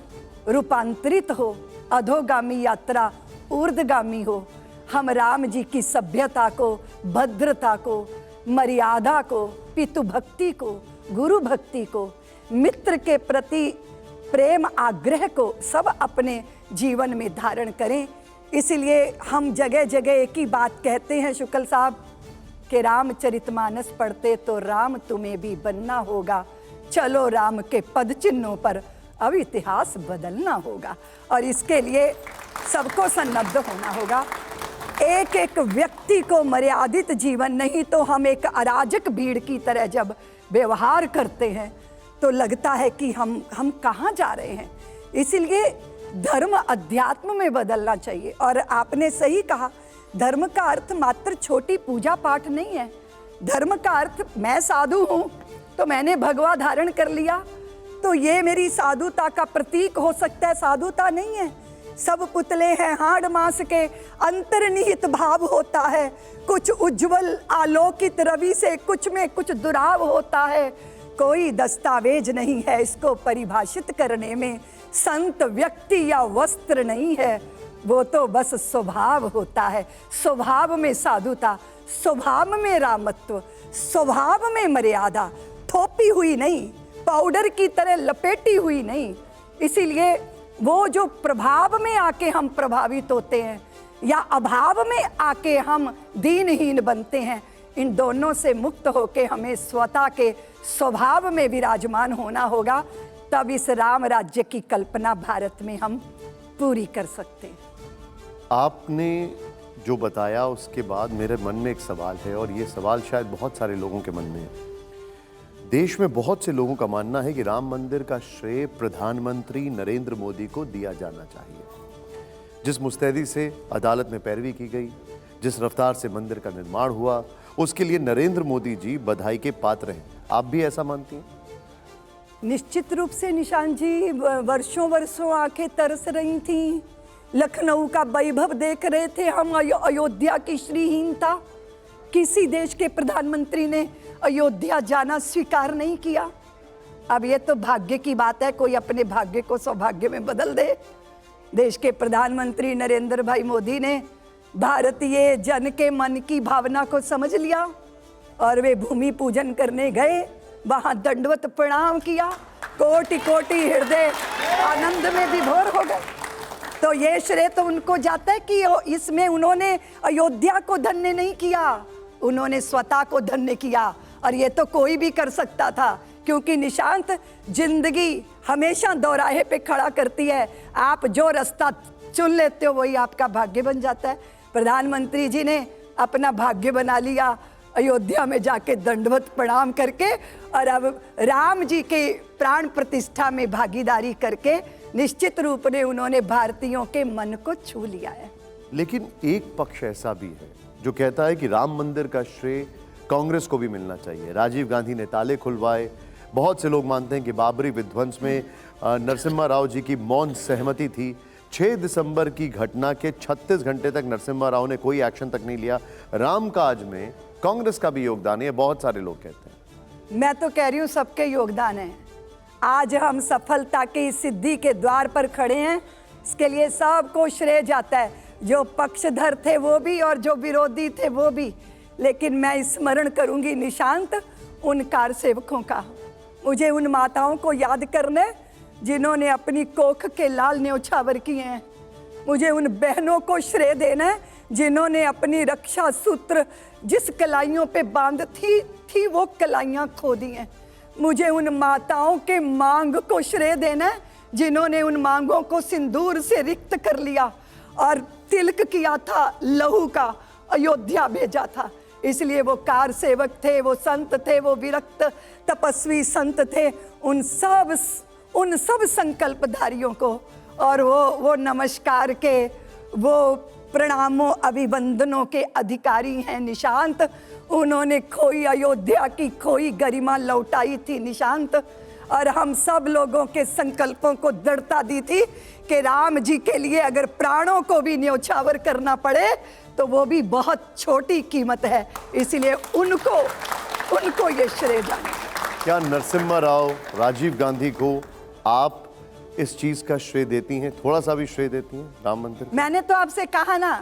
रूपांतरित हो, अधोगामी यात्रा ऊर्ध्वगामी हो। हम राम जी की सभ्यता को, भद्रता को, मर्यादा को, पितु भक्ति को, गुरु भक्ति को, मित्र के प्रति प्रेम आग्रह को सब अपने जीवन में धारण करें। इसलिए हम जगह जगह एक ही बात कहते हैं शुक्ल साहब कि रामचरितमानस पढ़ते तो राम तुम्हें भी बनना होगा, चलो राम के पद चिन्हों पर अब इतिहास बदलना होगा। और इसके लिए सबको सन्नद्ध होना होगा। एक एक व्यक्ति को मर्यादित जीवन, नहीं तो हम एक अराजक भीड़ की तरह जब व्यवहार करते हैं तो लगता है कि हम कहाँ जा रहे हैं। इसलिए धर्म अध्यात्म में बदलना चाहिए। और आपने सही कहा, धर्म का अर्थ मात्र छोटी पूजा पाठ नहीं है। धर्म का अर्थ, मैं साधु हूँ तो मैंने भगवा धारण कर लिया तो ये मेरी साधुता का प्रतीक हो सकता है, साधुता नहीं है। सब पुतले हैं हाड़ मांस के, अंतर्निहित भाव होता है। कुछ उज्जवल आलोकित रवि से कुछ में कुछ दुराव होता है। कोई दस्तावेज नहीं है इसको परिभाषित करने में, संत व्यक्ति या वस्त्र नहीं है, वो तो बस स्वभाव होता है, स्वभाव में साधुता, स्वभाव में रामत्व, स्वभाव में मर्यादा, थोपी हुई नहीं, पाउडर की तरह लपेटी हुई नहीं। इसीलिए वो जो प्रभाव में आके हम प्रभावित होते हैं या अभाव में आके हम दीनहीन बनते हैं, इन दोनों से मुक्त होके हमें स्वतः के स्वभाव में विराजमान होना होगा, तब इस राम राज्य की कल्पना भारत में हम पूरी कर सकते हैं। आपने जो बताया उसके बाद मेरे मन में एक सवाल है, और ये सवाल शायद बहुत सारे लोगों के मन में है। देश में बहुत से लोगों का मानना है कि राम मंदिर का श्रेय प्रधानमंत्री नरेंद्र मोदी को दिया जाना चाहिए। जिस मुस्तैदी से अदालत में पैरवी की गई, जिस रफ्तार से मंदिर का निर्माण हुआ, उसके लिए नरेंद्र मोदी जी बधाई के पात्र हैं। आप भी ऐसा मानती हैं? निश्चित रूप से निशांत जी, वर्षों वर्षों आंखें तरस रही थी, लखनऊ का वैभव देख रहे थे हम, अयोध्या की श्रीहीनता। किसी देश के प्रधानमंत्री ने अयोध्या जाना स्वीकार नहीं किया। अब ये तो भाग्य की बात है, कोई अपने भाग्य को सौभाग्य में बदल दे। देश के प्रधानमंत्री नरेंद्र भाई मोदी ने भारतीय जन के मन की भावना को समझ लिया और वे भूमि पूजन करने गए, वहां दंडवत प्रणाम किया, कोटि कोटि हृदय आनंद में विभोर हो गए। तो ये श्रेय तो उनको जाता है कि इसमें उन्होंने अयोध्या को धन्य नहीं किया, उन्होंने स्वतः को धन्य किया। और ये तो कोई भी कर सकता था, क्योंकि निशांत, जिंदगी हमेशा दोराहे पे खड़ा करती है। आप जो रास्ता चुन लेते हो वही आपका भाग्य बन जाता है। प्रधानमंत्री जी ने अपना भाग्य बना लिया, अयोध्या में जाके दंडवत प्रणाम करके, और अब राम जी के प्राण प्रतिष्ठा में भागीदारी करके निश्चित रूप में उन्होंने भारतीयों के मन को छू लिया है। लेकिन एक पक्ष ऐसा भी है जो कहता है कि राम मंदिर का श्रेय कांग्रेस को भी मिलना चाहिए। राजीव गांधी ने ताले खुलवाए। बहुत से लोग मानते हैं कि बाबरी विध्वंस में नरसिम्हा राव जी की मौन सहमति थी। 6 दिसंबर की घटना के 36 घंटे तक नरसिम्हा राव ने कोई एक्शन तक नहीं लिया। राम काज में कांग्रेस का भी योगदान है, बहुत सारे लोग कहते हैं। मैं तो कह रही हूँ सबके योगदान है। आज हम सफलता की सिद्धि के द्वार पर खड़े हैं, इसके लिए सबको श्रेय जाता है, जो पक्षधर थे वो भी और जो विरोधी थे वो भी। लेकिन मैं स्मरण करूंगी निशांत उन कार सेवकों का, मुझे उन माताओं को याद करने जिन्होंने अपनी कोख के लाल न्योछावर किए हैं। मुझे उन बहनों को श्रेय देना है जिन्होंने अपनी रक्षा सूत्र जिस कलाइयों पे बांध थी वो कलाइयाँ खो दी हैं। मुझे उन माताओं के मांग को श्रेय देना है जिन्होंने उन मांगों को सिंदूर से रिक्त कर लिया और तिलक किया था, लहू का अयोध्या भेजा था। इसलिए वो कार सेवक थे, वो संत थे, वो विरक्त तपस्वी संत थे, उन सब संकल्पधारियों को और वो नमस्कार के, वो प्रणामों अभिवंदनों के अधिकारी हैं निशांत। उन्होंने खोई अयोध्या की खोई गरिमा लौटाई थी निशांत, और हम सब लोगों के संकल्पों को दृढ़ता दी थी कि राम जी के लिए अगर प्राणों को भी न्योछावर करना पड़े तो वो भी बहुत छोटी कीमत है। इसीलिए उनको ये श्रेय जाना। क्या नरसिम्हा राव, राजीव गांधी को आप इस चीज का श्रेय देती हैं, थोड़ा सा भी श्रेय देती हैं राम मंदिर? मैंने तो आपसे कहा ना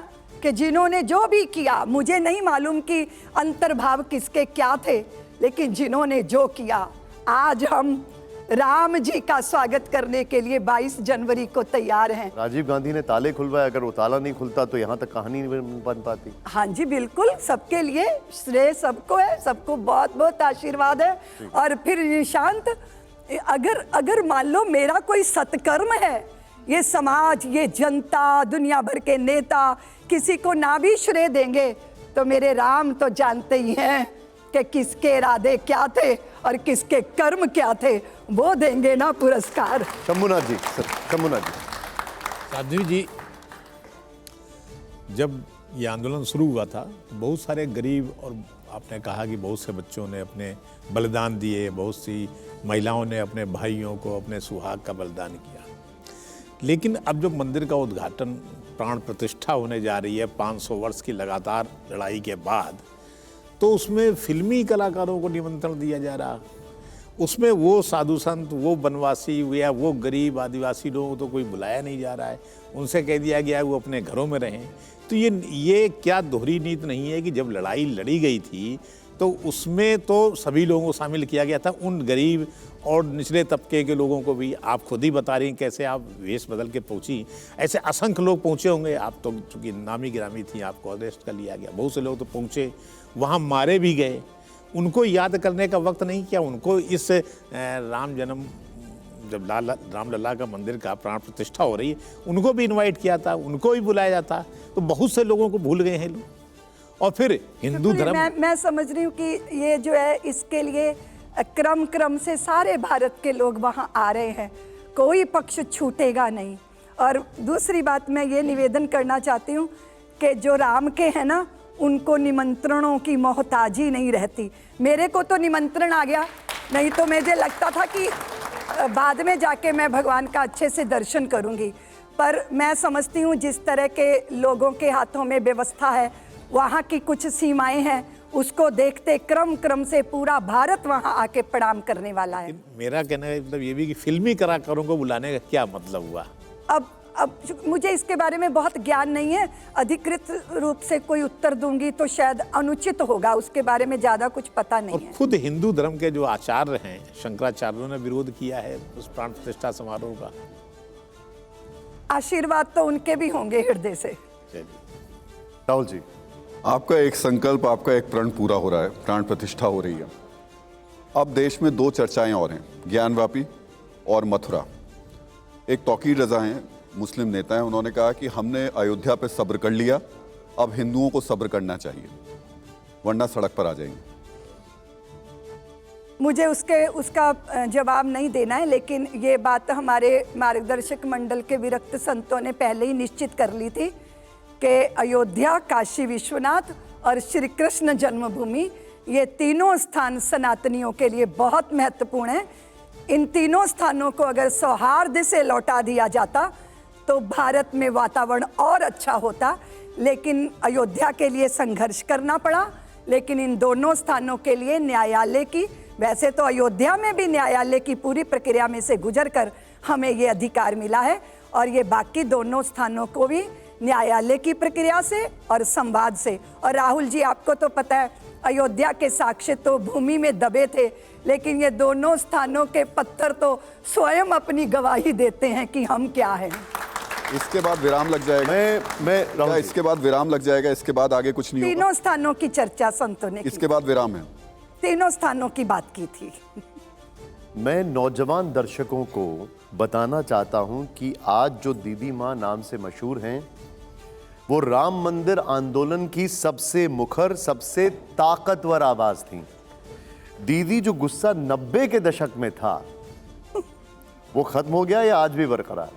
कि जिन्होंने जो भी किया, मुझे नहीं मालूम कि अंतर्भाव किसके क्या थे, लेकिन जिन्होंने जो किया, आज हम राम जी का स्वागत करने के लिए 22 जनवरी को तैयार हैं। राजीव गांधी ने ताले खुलवाए, अगर वो ताला नहीं खुलता तो यहाँ तक कहानी नहीं बन पाती। हाँ जी, बिल्कुल, सबके लिए श्रेय सबको है, सबको बहुत बहुत आशीर्वाद है। और फिर निशांत, अगर मान लो मेरा कोई सत्कर्म है, ये समाज, ये जनता, दुनिया भर के नेता किसी को ना भी श्रेय देंगे तो मेरे राम तो जानते ही हैं कि किसके इरादे क्या थे और किसके कर्म क्या थे, वो देंगे ना पुरस्कार। शंभुनाथ जी, शंभुनाथ जी। साध्वी जी, जब ये आंदोलन शुरू हुआ था तो बहुत सारे गरीब, और आपने कहा कि बहुत से बच्चों ने अपने बलिदान दिए, बहुत सी महिलाओं ने अपने भाइयों को अपने सुहाग का बलिदान किया। लेकिन अब जब मंदिर का उद्घाटन, प्राण प्रतिष्ठा होने जा रही है 500 वर्ष की लगातार लड़ाई के बाद, तो उसमें फिल्मी कलाकारों को निमंत्रण दिया जा रहा, उसमें वो साधु संत, वो बनवासी या वो गरीब आदिवासी लोगों को तो कोई बुलाया नहीं जा रहा है, उनसे कह दिया गया है वो अपने घरों में रहें। तो ये क्या दोहरी नीति नहीं है कि जब लड़ाई लड़ी गई थी तो उसमें तो सभी लोगों को शामिल किया गया था, उन गरीब और निचले तबके के लोगों को भी। आप खुद ही बता रही हैं कैसे आप वेश बदल के पहुंची, ऐसे असंख्य लोग पहुंचे होंगे। आप तो चूंकि नामी गिरामी थी, आपको अरेस्ट कर लिया गया, बहुत से लोग तो पहुंचे, वहाँ मारे भी गए। उनको याद करने का वक्त नहीं क्या? उनको इस राम जन्म जब रामलला का मंदिर का प्राण प्रतिष्ठा हो रही है, उनको भी इनवाइट किया था, उनको भी बुलाया जाता। तो बहुत से लोगों को भूल गए हैं लोग। और फिर हिंदू धर्म, मैं समझ रही हूँ कि ये जो है इसके लिए क्रम से सारे भारत के लोग वहाँ आ रहे हैं, कोई पक्ष छूटेगा नहीं। और दूसरी बात मैं ये निवेदन करना चाहती हूँ कि जो राम के हैं ना, उनको निमंत्रणों की मोहताजी नहीं रहती। मेरे को तो निमंत्रण आ गया, नहीं तो मुझे लगता था कि बाद में जाके मैं भगवान का अच्छे से दर्शन करूँगी। पर मैं समझती हूँ जिस तरह के लोगों के हाथों में व्यवस्था है, वहाँ की कुछ सीमाएं हैं, उसको देखते क्रम से पूरा भारत वहाँ आके प्रणाम करने वाला है। मेरा कहना है मतलब ये भी कि फिल्मी कलाकारों को बुलाने का क्या मतलब हुआ? अब मुझे इसके बारे में बहुत ज्ञान नहीं है, अधिकृत रूप से कोई उत्तर दूंगी तो शायद अनुचित होगा, उसके बारे में ज़्यादा कुछ पता नहीं है। और खुद हिंदू धर्म के जो आचार्य हैं, शंकराचार्यों ने विरोध किया है उस प्राण प्रतिष्ठा समारोह का। आशीर्वाद तो उनके भी होंगे हृदय से। राहुल जी, आपका एक संकल्प, आपका एक प्रण पूरा हो रहा है, प्राण प्रतिष्ठा हो रही है। अब देश में दो चर्चाएं और हैं, ज्ञानवापी और मथुरा। एक तौकीर रजा हैं, मुस्लिम नेता हैं, उन्होंने कहा कि हमने अयोध्या पे सब्र कर लिया, अब हिंदुओं को सब्र करना चाहिए, वरना सड़क पर आ जाएंगे। मुझे उसका जवाब नहीं देना है, लेकिन ये बात हमारे मार्गदर्शक मंडल के विरक्त संतों ने पहले ही निश्चित कर ली थी कि अयोध्या, काशी विश्वनाथ और श्री कृष्ण जन्मभूमि, ये तीनों स्थान सनातनियों के लिए बहुत महत्वपूर्ण हैं। इन तीनों स्थानों को अगर सौहार्द से लौटा दिया जाता तो भारत में वातावरण और अच्छा होता, लेकिन अयोध्या के लिए संघर्ष करना पड़ा। लेकिन इन दोनों स्थानों के लिए न्यायालय की, वैसे तो अयोध्या में भी न्यायालय की पूरी प्रक्रिया में से गुजरकर हमें ये अधिकार मिला है, और ये बाकी दोनों स्थानों को भी न्यायालय की प्रक्रिया से और संवाद से। और राहुल जी, आपको तो पता है अयोध्या के साक्ष्य तो भूमि में दबे थे, लेकिन ये दोनों स्थानों के पत्थर तो स्वयं अपनी गवाही देते हैं कि हम क्या हैं। इसके बाद विराम लग जाएगा। मैं इसके बाद विराम लग जाएगा, इसके बाद आगे कुछ नहीं होगा। तीनों स्थानों की चर्चा संतों ने की। इसके बाद विराम है। तीनों स्थानों की बात की थी। मैं नौजवान दर्शकों को बताना चाहता हूं कि आज जो दीदी माँ नाम से मशहूर हैं, वो राम मंदिर आंदोलन की सबसे मुखर, सबसे ताकतवर आवाज थी। दीदी, जो गुस्सा 90 के दशक में था वो खत्म हो गया या आज भी बरकरार?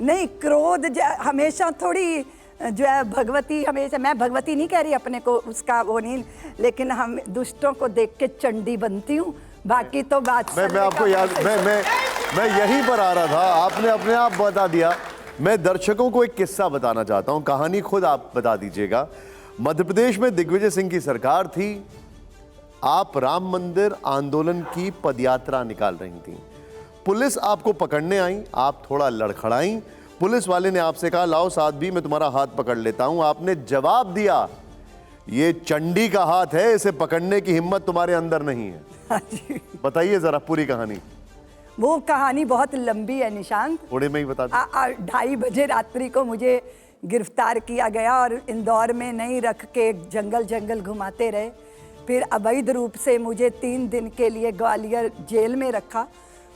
नहीं, क्रोध हमेशा थोड़ी जो है भगवती, हमेशा, मैं भगवती नहीं कह रही अपने को, उसका वो नहीं, लेकिन हम दुष्टों को देख के चंडी बनती हूँ, बाकी तो बात मैं आपको याद, मैं यहीं पर आ रहा था, आपने अपने आप बता दिया। मैं दर्शकों को एक किस्सा बताना चाहता हूं, कहानी खुद आप बता दीजिएगा। मध्य प्रदेश में दिग्विजय सिंह की सरकार थी, आप राम मंदिर आंदोलन की पदयात्रा निकाल रही थी, पुलिस आपको पकड़ने आई, आप थोड़ा लड़खड़ाई, पुलिस वाले ने आपसे कहा लाओ साथ भी, मैं तुम्हारा हाथ पकड़ लेता हूं। आपने जवाब दिया, ये चंडी का हाथ है, इसे पकड़ने की हिम्मत तुम्हारे अंदर नहीं है। बताइए जरा पूरी कहानी। वो कहानी बहुत लंबी है निशांत, थोड़े में ही बता दो। 2:30 बजे रात्रि को मुझे गिरफ्तार किया गया और इंदौर में नहीं रख के जंगल घुमाते रहे। फिर अवैध रूप से मुझे 3 दिन के लिए ग्वालियर जेल में रखा।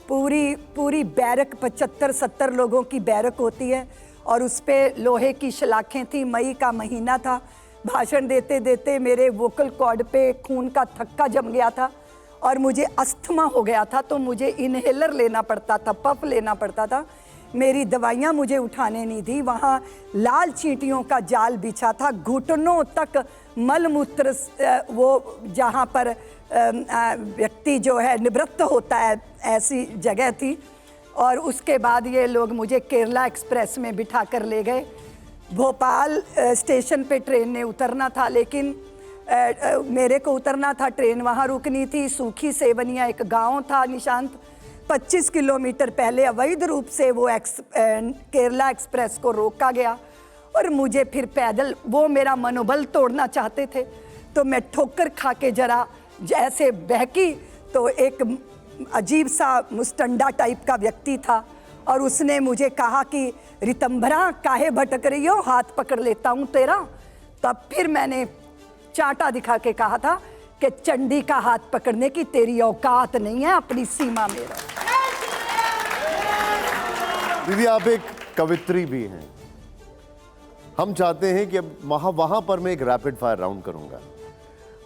पूरी बैरक, 75-70 लोगों की बैरक होती है, और उस पर लोहे की सलाखें थी। मई का महीना था, भाषण देते देते मेरे वोकल कॉर्ड पे खून का थक्का जम गया था और मुझे अस्थमा हो गया था, तो मुझे इनहेलर लेना पड़ता था, पफ लेना पड़ता था। मेरी दवाइयाँ मुझे उठाने नहीं दी। वहाँ लाल चींटियों का जाल बिछा था, घुटनों तक मलमूत्र, वो जहाँ पर व्यक्ति जो है निवृत्त होता है, ऐसी जगह थी। और उसके बाद ये लोग मुझे केरला एक्सप्रेस में बिठा कर ले गए। भोपाल स्टेशन पे ट्रेन ने उतरना था, लेकिन मेरे को उतरना था, ट्रेन वहाँ रुकनी थी। सूखी सेवनिया एक गांव था निशांत, 25 किलोमीटर पहले अवैध रूप से वो केरला एक्सप्रेस को रोका गया और मुझे फिर पैदल, वो मेरा मनोबल तोड़ना चाहते थे तो मैं ठोकर खा के जरा जैसे बहकी तो एक अजीब सा मुस्टंडा टाइप का व्यक्ति था और उसने मुझे कहा कि रितंभरा काहे भटक रही हो, हाथ पकड़ लेता हूँ तेरा। तब फिर मैंने चांटा दिखा के कहा था कि चंडी का हाथ पकड़ने की तेरी औकात नहीं है, अपनी सीमा में रह। दीदी आप एक कवित्री भी हैं, हम चाहते हैं कि अब वहां पर मैं एक रैपिड फायर राउंड करूंगा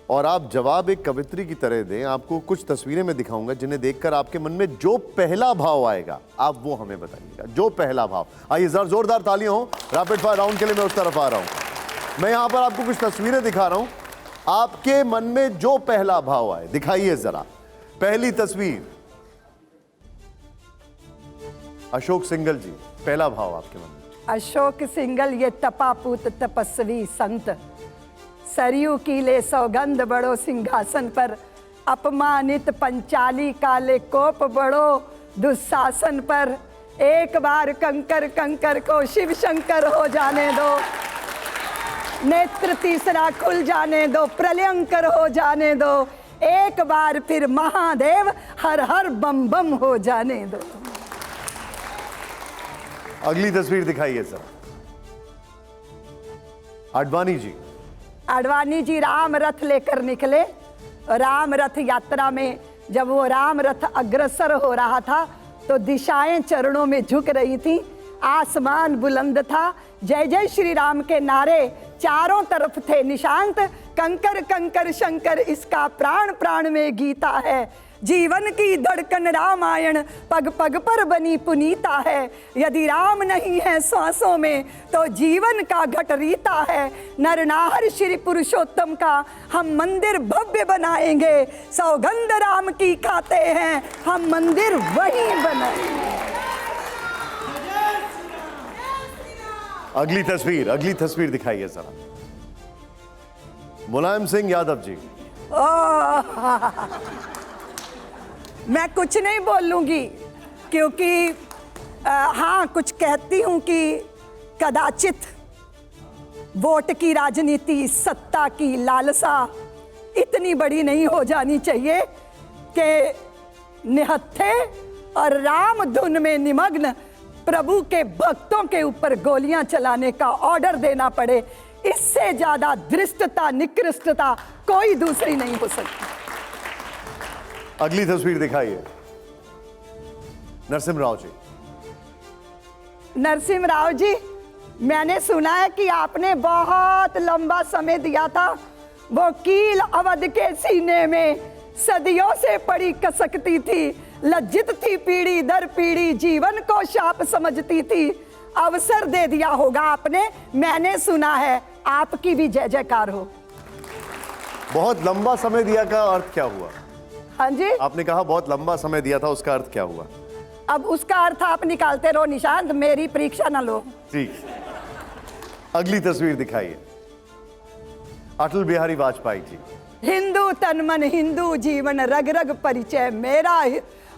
और आप जवाब एक कवित्री की तरह दें। आपको कुछ तस्वीरें मैं दिखाऊंगा जिन्हें देखकर आपके मन में जो पहला भाव आएगा आप वो हमें बताइएगा, जो पहला भाव। आइए जोरदार तालियां हो रैपिड फायर राउंड के लिए। मैं उस तरफ आ रहा हूं, मैं यहां पर आपको कुछ तस्वीरें दिखा रहा हूं, आपके मन में जो पहला भाव आए दिखाइए जरा। पहली तस्वीर अशोक सिंघल जी, पहला भाव आपके मन में। अशोक सिंघल ये तपापूत तपस्वी संत, सरयू कीले सौगंध बड़ो सिंहासन पर, अपमानित पंचाली काले कोप बड़ो दुशासन पर। एक बार कंकर कंकर को शिव शंकर हो जाने दो, नेत्र तीसरा खुल जाने दो, प्रलयंकर हो जाने दो, एक बार फिर महादेव हर हर बम बम हो जाने दो। अगली तस्वीर दिखाइए सर। आडवाणी जी। आडवाणी जी राम रथ लेकर निकले। राम रथ यात्रा में जब वो राम रथ अग्रसर हो रहा था तो दिशाएं चरणों में झुक रही थी, आसमान बुलंद था, जय जय श्री राम के नारे चारों तरफ थे निशांत। कंकर कंकर शंकर इसका प्राण प्राण में गीता है, जीवन की धड़कन रामायण पग पग पर बनी पुनीता है। यदि राम नहीं है सांसों में तो जीवन का घट रीता है। नरनाहर श्री पुरुषोत्तम का हम मंदिर भव्य बनाएंगे, सौगंध राम की खाते हैं हम मंदिर वहीं बनाएंगे। अगली तस्वीर दिखाइए जरा। मुलायम सिंह यादव जी। मैं कुछ नहीं बोलूंगी क्योंकि हाँ कुछ कहती हूं कि कदाचित वोट की राजनीति, सत्ता की लालसा इतनी बड़ी नहीं हो जानी चाहिए कि निहत्थे और राम धुन में निमग्न प्रभु के भक्तों के ऊपर गोलियां चलाने का ऑर्डर देना पड़े। इससे ज्यादा धृष्टता, निकृष्टता कोई दूसरी नहीं हो सकती। अगली तस्वीर दिखाइए। नरसिम्हा राव जी। नरसिम्हा राव जी, मैंने सुना है कि आपने बहुत लंबा समय दिया था, वो कील अवध के सीने में सदियों से पड़ी कसकती थी, लज्जित थी पीढ़ी दर पीढ़ी, जीवन को शाप समझती थी। अवसर दे दिया होगा आपने, मैंने सुना है। आपकी भी जय जयकार हो। बहुत लंबा समय दिया का अर्थ क्या हुआ? हाँ जी, आपने कहा बहुत लंबा समय दिया था, उसका अर्थ क्या हुआ? अब उसका अर्थ आप निकालते रहो निशांत, मेरी परीक्षा न लो। ठीक। अगली तस्वीर दिखाइए। अटल बिहारी वाजपेयी जी। हिंदू तन मन, हिंदू जीवन, रग रग परिचय मेरा।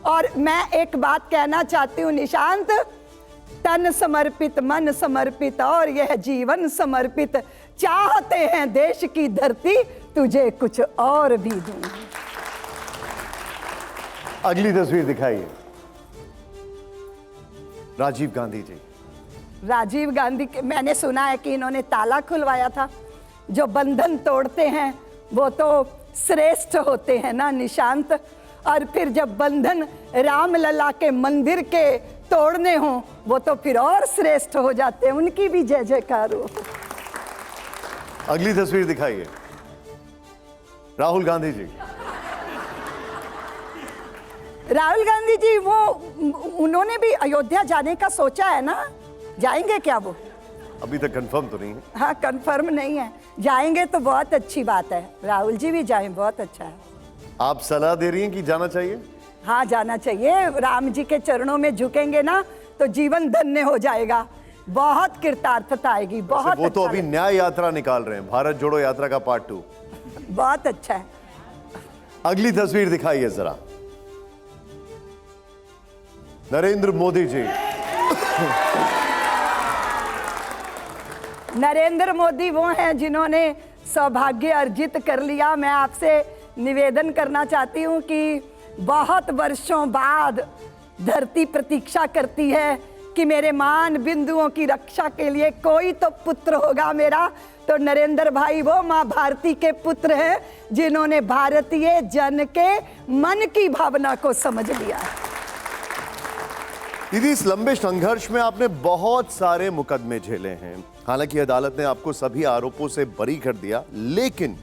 और मैं एक बात कहना चाहती हूँ निशांत, तन समर्पित, मन समर्पित और यह जीवन समर्पित, चाहते हैं देश की धरती तुझे कुछ और भी दूं। अगली तस्वीर दिखाइए। राजीव गांधी जी। राजीव गांधी के मैंने सुना है कि इन्होंने ताला खुलवाया था। जो बंधन तोड़ते हैं वो तो श्रेष्ठ होते हैं ना निशांत, और फिर जब बंधन रामलला के मंदिर के तोड़ने हो वो तो फिर और श्रेष्ठ हो जाते हैं। उनकी भी जय जयकार हो। अगली तस्वीर दिखाइए। राहुल गांधी जी। राहुल गांधी जी, वो उन्होंने भी अयोध्या जाने का सोचा है ना, जाएंगे क्या वो? अभी तक कंफर्म तो नहीं है। हाँ, कंफर्म नहीं है। जाएंगे तो बहुत अच्छी बात है, राहुल जी भी जाएं, बहुत अच्छा है। आप सलाह दे रही हैं कि जाना चाहिए? हाँ, जाना चाहिए। राम जी के चरणों में झुकेंगे ना तो जीवन धन्य हो जाएगा, बहुत कृतार्थता आएगी। बहुत वो तो अच्छा अभी न्याय यात्रा निकाल रहे हैं, भारत जोड़ो यात्रा का पार्ट 2। बहुत अच्छा है। अगली तस्वीर दिखाइए जरा। नरेंद्र मोदी जी। नरेंद्र मोदी वो हैं जिन्होंने सौभाग्य अर्जित कर लिया। मैं आपसे निवेदन करना चाहती हूँ कि बहुत वर्षों बाद धरती प्रतीक्षा करती है कि मेरे मान बिंदुओं की रक्षा के लिए कोई तो पुत्र होगा मेरा। तो नरेंद्र भाई वो माँ भारती के पुत्र हैं जिन्होंने भारतीय जन के मन की भावना को समझ लिया। दीदी, इस लंबे संघर्ष में आपने बहुत सारे मुकदमे झेले हैं। हालांकि अदालत ने आपको सभी आरोपों से बरी कर दिया, लेकिन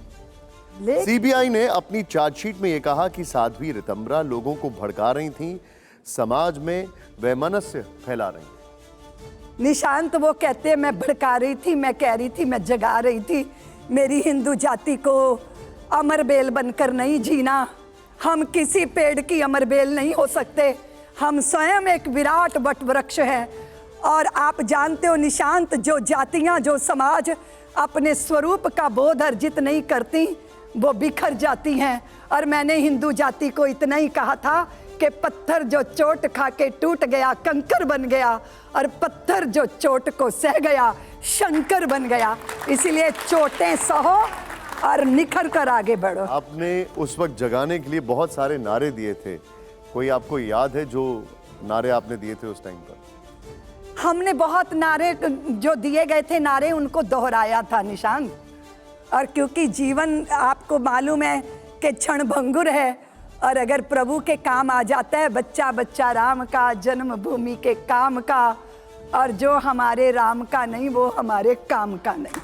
सीबीआई ने अपनी चार्जशीट में यह कहा कि साध्वी रितंबरा लोगों को भड़का रही थी, समाज में वैमनस्य फैला रही थी। निशांत वो कहते हैं मैं भड़का रही थी, मैं कह रही थी, मैं जगा रही थी। मेरी हिंदू जाति को अमर बेल बनकर नहीं जीना। हम किसी पेड़ की अमर बेल नहीं हो सकते। हम स्वयं एक विराट वट वृक्ष है। और आप जानते हो निशांत, जो जातियां, जो समाज अपने स्वरूप का बोध अर्जित नहीं करती वो बिखर जाती हैं। और मैंने हिंदू जाति को इतना ही कहा था कि पत्थर जो चोट खा के टूट गया कंकर बन गया, और पत्थर जो चोट को सह गया शंकर बन गया। इसीलिए चोटें सहो और निखर कर आगे बढ़ो। आपने उस वक्त जगाने के लिए बहुत सारे नारे दिए थे, कोई आपको याद है जो नारे आपने दिए थे उस टाइम पर? हमने बहुत नारे जो दिए गए थे नारे उनको दोहराया था निशांत। और क्योंकि जीवन आपको मालूम है कि क्षणभंगुर है, और अगर प्रभु के काम आ जाता है बच्चा बच्चा राम का, जन्मभूमि के काम का, और जो हमारे राम का नहीं वो हमारे काम का नहीं।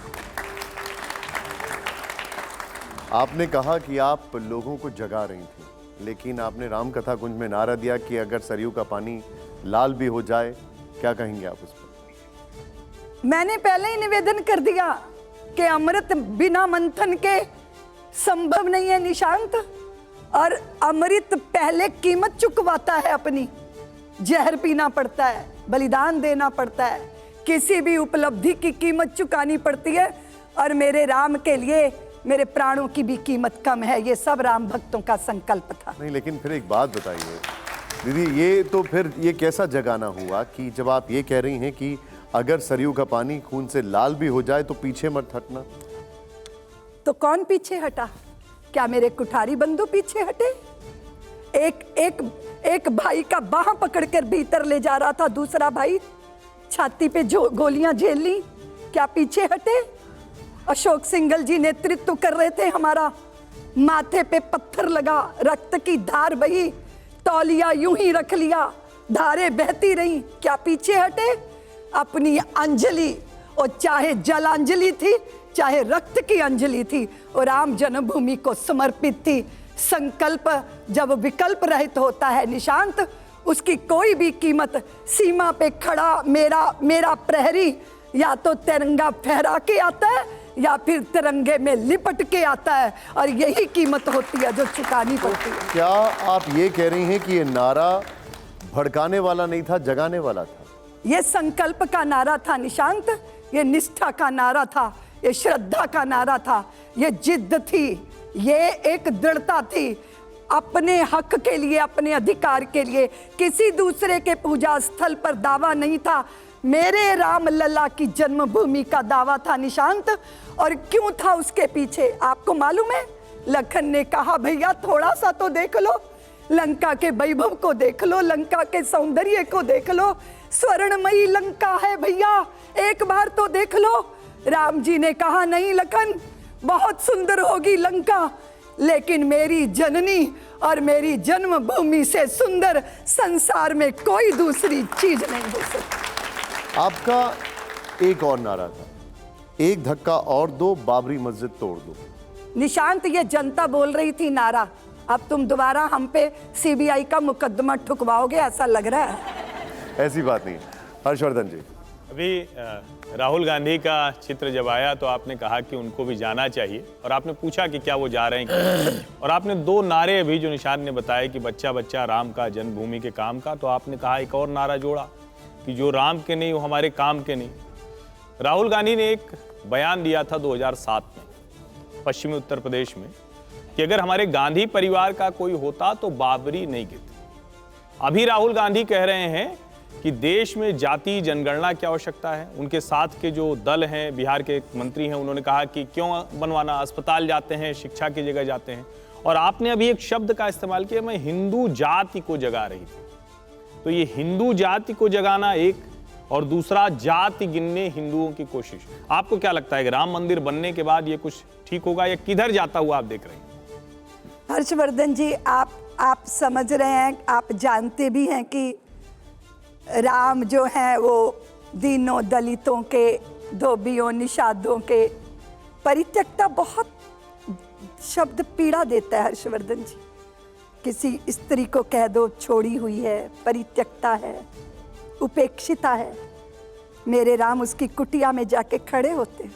आपने कहा कि आप लोगों को जगा रही थी, लेकिन आपने राम कथा कुंज में नारा दिया कि अगर सरयू का पानी लाल भी हो जाए, क्या कहेंगे आप उस पर? मैंने पहले ही निवेदन कर दिया कि अमृत बिना मंथन के संभव नहीं है निशांत। और अमृत पहले कीमत चुकवाता है अपनी। जहर पीना पड़ता है, बलिदान देना पड़ता है, किसी भी उपलब्धि की कीमत चुकानी पड़ती है। और मेरे राम के लिए मेरे प्राणों की भी कीमत कम है। ये सब राम भक्तों का संकल्प था। नहीं, लेकिन फिर एक बात बताइए दीदी, ये तो फिर ये कैसा जगाना हुआ कि जब आप ये कह रही हैं कि अगर सरयू का पानी खून से लाल भी हो जाए तो पीछे मत हटना? तो कौन पीछे हटा? क्या मेरे कुठारी बंधु पीछे हटे? एक भाई का बाह पकड़कर भीतर ले जा रहा था, दूसरा भाई छाती पे जो गोलियां झेल ली, क्या पीछे हटे? अशोक सिंघल जी नेतृत्व कर रहे थे हमारा, माथे पे पत्थर लगा, रक्त की धार बही, तौलिया यूं ही रख लिया, धारें बहती रही, क्या पीछे हटे? अपनी अंजलि, और चाहे जलांजलि थी चाहे रक्त की अंजलि थी, और राम जन्मभूमि को समर्पित थी। संकल्प जब विकल्प रहित होता है निशांत, उसकी कोई भी कीमत, सीमा पे खड़ा मेरा प्रहरी या तो तिरंगा फहरा के आता है या फिर तिरंगे में लिपट के आता है, और यही कीमत होती है जो चुकानी पड़ती है। क्या आप ये कह रही हैं कि ये नारा भड़काने वाला नहीं था, जगाने वाला था? ये संकल्प का नारा था निशांत, ये निष्ठा का नारा था, ये श्रद्धा का नारा था, ये जिद्द थी, ये एक दृढ़ता थी अपने हक के लिए, अपने अधिकार के लिए। किसी दूसरे के पूजा स्थल पर दावा नहीं था, मेरे राम लला की जन्मभूमि का दावा था निशांत। और क्यों था उसके पीछे आपको मालूम है? लखन ने कहा भैया थोड़ा सा तो देख लो, लंका के वैभव को देख लो, लंका के सौंदर्य को देख लो, स्वर्णमयी लंका है भैया, एक बार तो देख लो। राम जी ने कहा नहीं लखन, बहुत सुंदर होगी लंका, लेकिन मेरी जननी और मेरी जन्मभूमि से सुंदर संसार में कोई दूसरी चीज नहीं हो सकती। आपका एक और नारा था, एक धक्का और दो, बाबरी मस्जिद तोड़ दो। निशांत, ये जनता बोल रही थी नारा। अब तुम दोबारा हम पे सीबीआई का मुकदमा ठुकवाओगे ऐसा लग रहा है। ऐसी बात नहीं। हर्षवर्धन जी, अभी राहुल गांधी का चित्र जब आया तो आपने कहा कि उनको भी जाना चाहिए, और आपने पूछा कि क्या वो जा रहे हैं, और आपने दो नारे अभी जो निशांत ने बताया कि बच्चा बच्चा राम का, जन्मभूमि के काम का, तो आपने कहा एक और नारा जोड़ा कि जो राम के नहीं वो हमारे काम के नहीं। राहुल गांधी ने एक बयान दिया था 2007 में पश्चिमी उत्तर प्रदेश में कि अगर हमारे गांधी परिवार का कोई होता तो बाबरी नहीं गिरती। अभी राहुल गांधी कह रहे हैं कि देश में जाति जनगणना की आवश्यकता है। उनके साथ के जो दल हैं, बिहार के एक मंत्री हैं, उन्होंने कहा कि क्यों बनवाना, अस्पताल जाते हैं, शिक्षा की जगह जाते हैं। और आपने अभी एक शब्द का इस्तेमाल किया, मैं हिंदू जाति को जगा रही थी। तो ये हिंदू जाति को जगाना एक, और दूसरा जाति गिनने हिंदुओं की कोशिश। आपको क्या लगता है कि राम मंदिर बनने के बाद ये कुछ ठीक होगा या किधर जाता हुआ आप देख रहे हैं? हर्षवर्धन जी, आप समझ रहे हैं, आप जानते भी हैं कि राम जो है वो दीनों दलितों के, धोबियों, निषादों के परित्यक्ता, बहुत शब्द पीड़ा देता है हर्षवर्धन जी। किसी स्त्री को कह दो छोड़ी हुई है, परित्यक्ता है, उपेक्षिता है। मेरे राम उसकी कुटिया में जाके खड़े होते,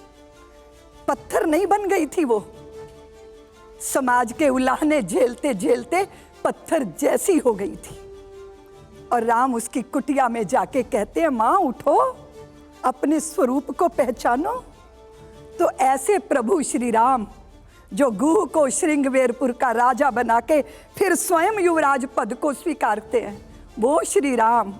पत्थर नहीं बन गई थी वो, समाज के उलाहने झेलते झेलते पत्थर जैसी हो गई थी। और राम उसकी कुटिया में जाके कहते हैं, माँ उठो, अपने स्वरूप को पहचानो। तो ऐसे प्रभु श्री राम जो गुह को श्रृंगवेरपुर का राजा बना के फिर स्वयं युवराज पद को स्वीकारते हैं, वो श्री राम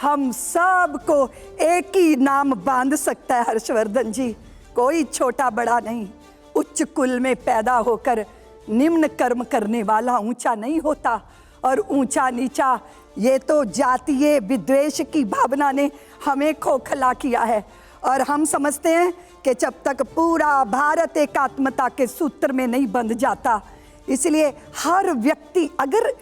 हम सब को एक ही नाम बांध सकता है हर्षवर्धन जी। कोई छोटा बड़ा नहीं, उच्च कुल में पैदा होकर निम्न कर्म करने वाला ऊंचा नहीं होता। और ऊंचा नीचा ये तो जातीय विद्वेष की भावना ने हमें खोखला किया है। और हम समझते हैं कि जब तक पूरा भारत एकात्मता के सूत्र में नहीं बंध जाता, इसलिए हर व्यक्ति, अगर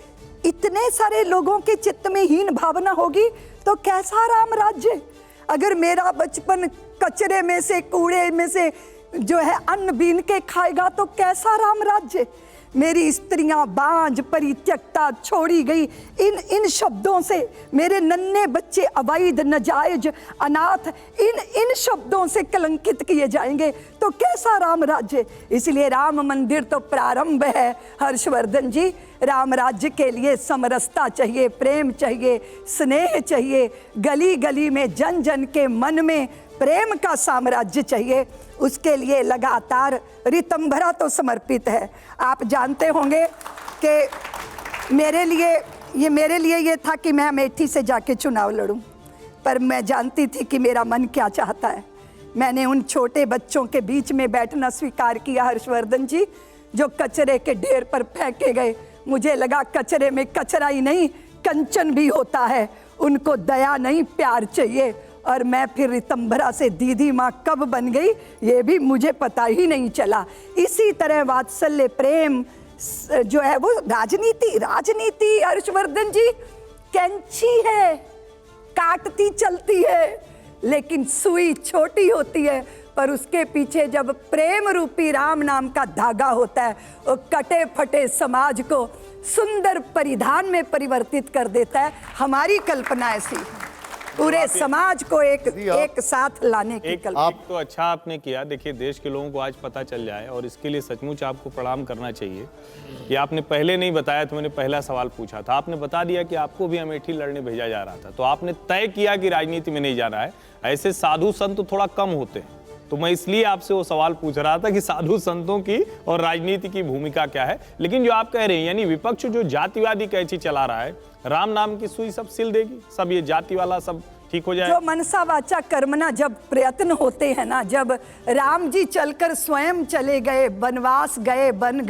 इतने सारे लोगों के चित्त में हीन भावना होगी तो कैसा राम राज्य। अगर मेरा बचपन कचरे में से, कूड़े में से जो है अन्न बीन के खाएगा तो कैसा राम राज्य। मेरी स्त्रियां बांझ, परित्यक्ता, छोड़ी गई, इन शब्दों से मेरे नन्हे बच्चे अवैध, नाजायज, अनाथ, इन शब्दों से कलंकित किए जाएंगे तो कैसा राम राज्य। इसलिए राम मंदिर तो प्रारंभ है हर्षवर्धन जी। राम राज्य के लिए समरसता चाहिए, प्रेम चाहिए, स्नेह चाहिए, गली गली में, जन जन के मन में प्रेम का साम्राज्य चाहिए। उसके लिए लगातार ऋतंभरा तो समर्पित है। आप जानते होंगे कि मेरे लिए ये था कि मैं अमेठी से जाके चुनाव लड़ूं, पर मैं जानती थी कि मेरा मन क्या चाहता है। मैंने उन छोटे बच्चों के बीच में बैठना स्वीकार किया हर्षवर्धन जी, जो कचरे के ढेर पर फेंके गए। मुझे लगा कचरे में कचरा ही नहीं, कंचन भी होता है। उनको दया नहीं, प्यार चाहिए। और मैं फिर ऋतंभरा से दीदी माँ कब बन गई ये भी मुझे पता ही नहीं चला। इसी तरह वात्सल्य, प्रेम जो है वो राजनीति हर्षवर्धन जी कैंची है, काटती चलती है, लेकिन सुई छोटी होती है, पर उसके पीछे जब प्रेम रूपी राम नाम का धागा होता है, वो कटे फटे समाज को सुंदर परिधान में परिवर्तित कर देता है। हमारी कल्पना ऐसी, पूरे समाज को एक साथ लाने की कल्पना। आप तो अच्छा आपने किया। देखिए, देश के लोगों को आज पता चल जाए, और इसके लिए सचमुच आपको प्रणाम करना चाहिए कि आपने पहले नहीं बताया तो मैंने पहला सवाल पूछा था। आपने बता दिया कि आपको भी अमेठी लड़ने भेजा जा रहा था, तो आपने तय किया कि राजनीति में नहीं जाना है। ऐसे साधु संत थोड़ा कम होते हैं, तो मैं इसलिए आपसे वो सवाल पूछ रहा था कि साधु संतों की और राजनीति की भूमिका क्या है। लेकिन जो आप कह रहे हैं, यानी विपक्ष जो जातिवादी कैंची चला रहा है, राम नाम की सुई सब सिल देगी, सब ये जाति वाला सब ठीक हो जाए। जो मनसा वाचा कर्मना जब प्रयत्न होते हैं ना, जब राम जी चलकर स्वयं चले गए, वनवास गए, बन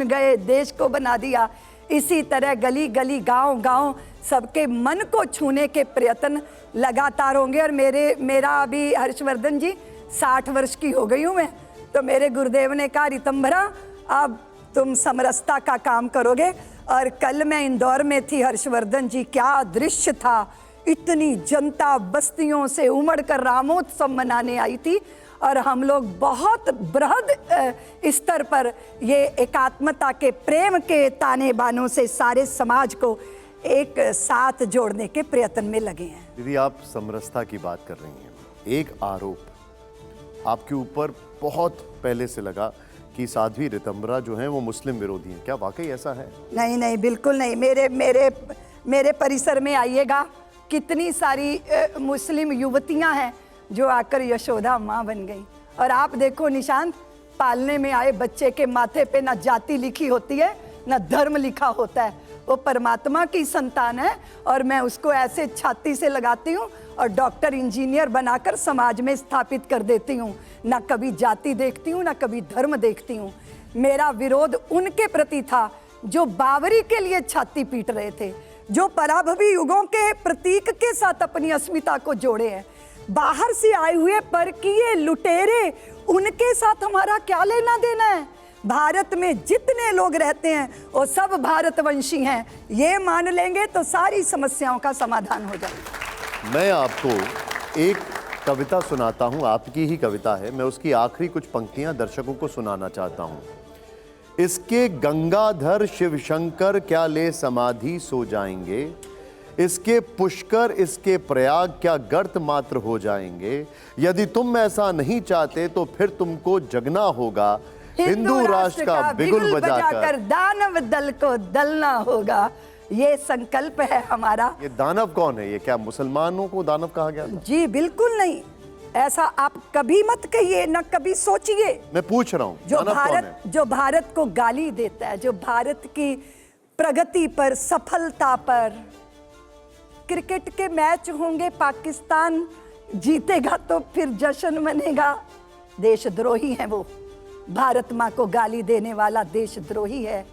गए, देश को बना दिया, इसी तरह गली गली, गांव गांव सबके मन को छूने के प्रयत्न लगातार होंगे। और मेरा अभी हर्षवर्धन जी 60 वर्ष की हो गई हूँ मैं, तो मेरे गुरुदेव ने कहा, ऋतंभरा अब तुम समरसता का काम करोगे। और कल मैं इंदौर में थी हर्षवर्धन जी, क्या दृश्य था। इतनी जनता बस्तियों से उमड़कर रामोत्सव मनाने आई थी, और हम लोग बहुत बृहद स्तर पर ये एकात्मता के, प्रेम के ताने बानों से सारे समाज को एक साथ जोड़ने के प्रयत्न में लगे हैं। दीदी, आप समरसता की बात कर रही हैं। एक आरोप आपके ऊपर बहुत पहले से लगा कि साध्वी ऋतंभरा जो हैं वो मुस्लिम विरोधी हैं, क्या वाकई ऐसा है? नहीं, बिल्कुल नहीं। मेरे परिसर में आइएगा, कितनी सारी मुस्लिम युवतियां हैं जो आकर यशोदा माँ बन गई। और आप देखो निशांत, पालने में आए बच्चे के माथे पे ना जाति लिखी होती है ना धर्म लिखा होता है। वो परमात्मा की संतान है और मैं उसको ऐसे छाती से लगाती हूँ और डॉक्टर इंजीनियर बनाकर समाज में स्थापित कर देती हूँ। ना कभी जाति देखती हूँ ना कभी धर्म देखती हूँ। मेरा विरोध उनके प्रति था जो बावरी के लिए छाती पीट रहे थे, जो पराभवी युगों के प्रतीक के साथ अपनी अस्मिता को जोड़े हैं। बाहर से आए हुए परकीय लुटेरे, उनके साथ हमारा क्या लेना देना है? भारत में जितने लोग रहते हैं वो सब भारतवंशी हैं, ये मान लेंगे तो सारी समस्याओं का समाधान हो जाएगा। मैं आपको एक कविता सुनाता हूं, आपकी ही कविता है। मैं उसकी आखिरी कुछ पंक्तियां दर्शकों को सुनाना चाहता हूं। इसके गंगाधर शिवशंकर क्या ले समाधि सो जाएंगे, इसके पुष्कर इसके प्रयाग क्या गर्त मात्र हो जाएंगे। यदि तुम ऐसा नहीं चाहते तो फिर तुमको जगना होगा, हिंदू राष्ट्र का बिगुल बजाकर दानव दल को दलना होगा। ये संकल्प है हमारा। ये दानव कौन है? ये क्या मुसलमानों को दानव कहा गया था? जी बिल्कुल नहीं, ऐसा आप कभी मत कहिए, न कभी सोचिए। मैं पूछ रहा हूँ जो भारत को गाली देता है, जो भारत की प्रगति पर, सफलता पर, क्रिकेट के मैच होंगे, पाकिस्तान जीतेगा तो फिर जश्न मनेगा, देशद्रोही है वो। भारत माँ को गाली देने वाला देशद्रोही है।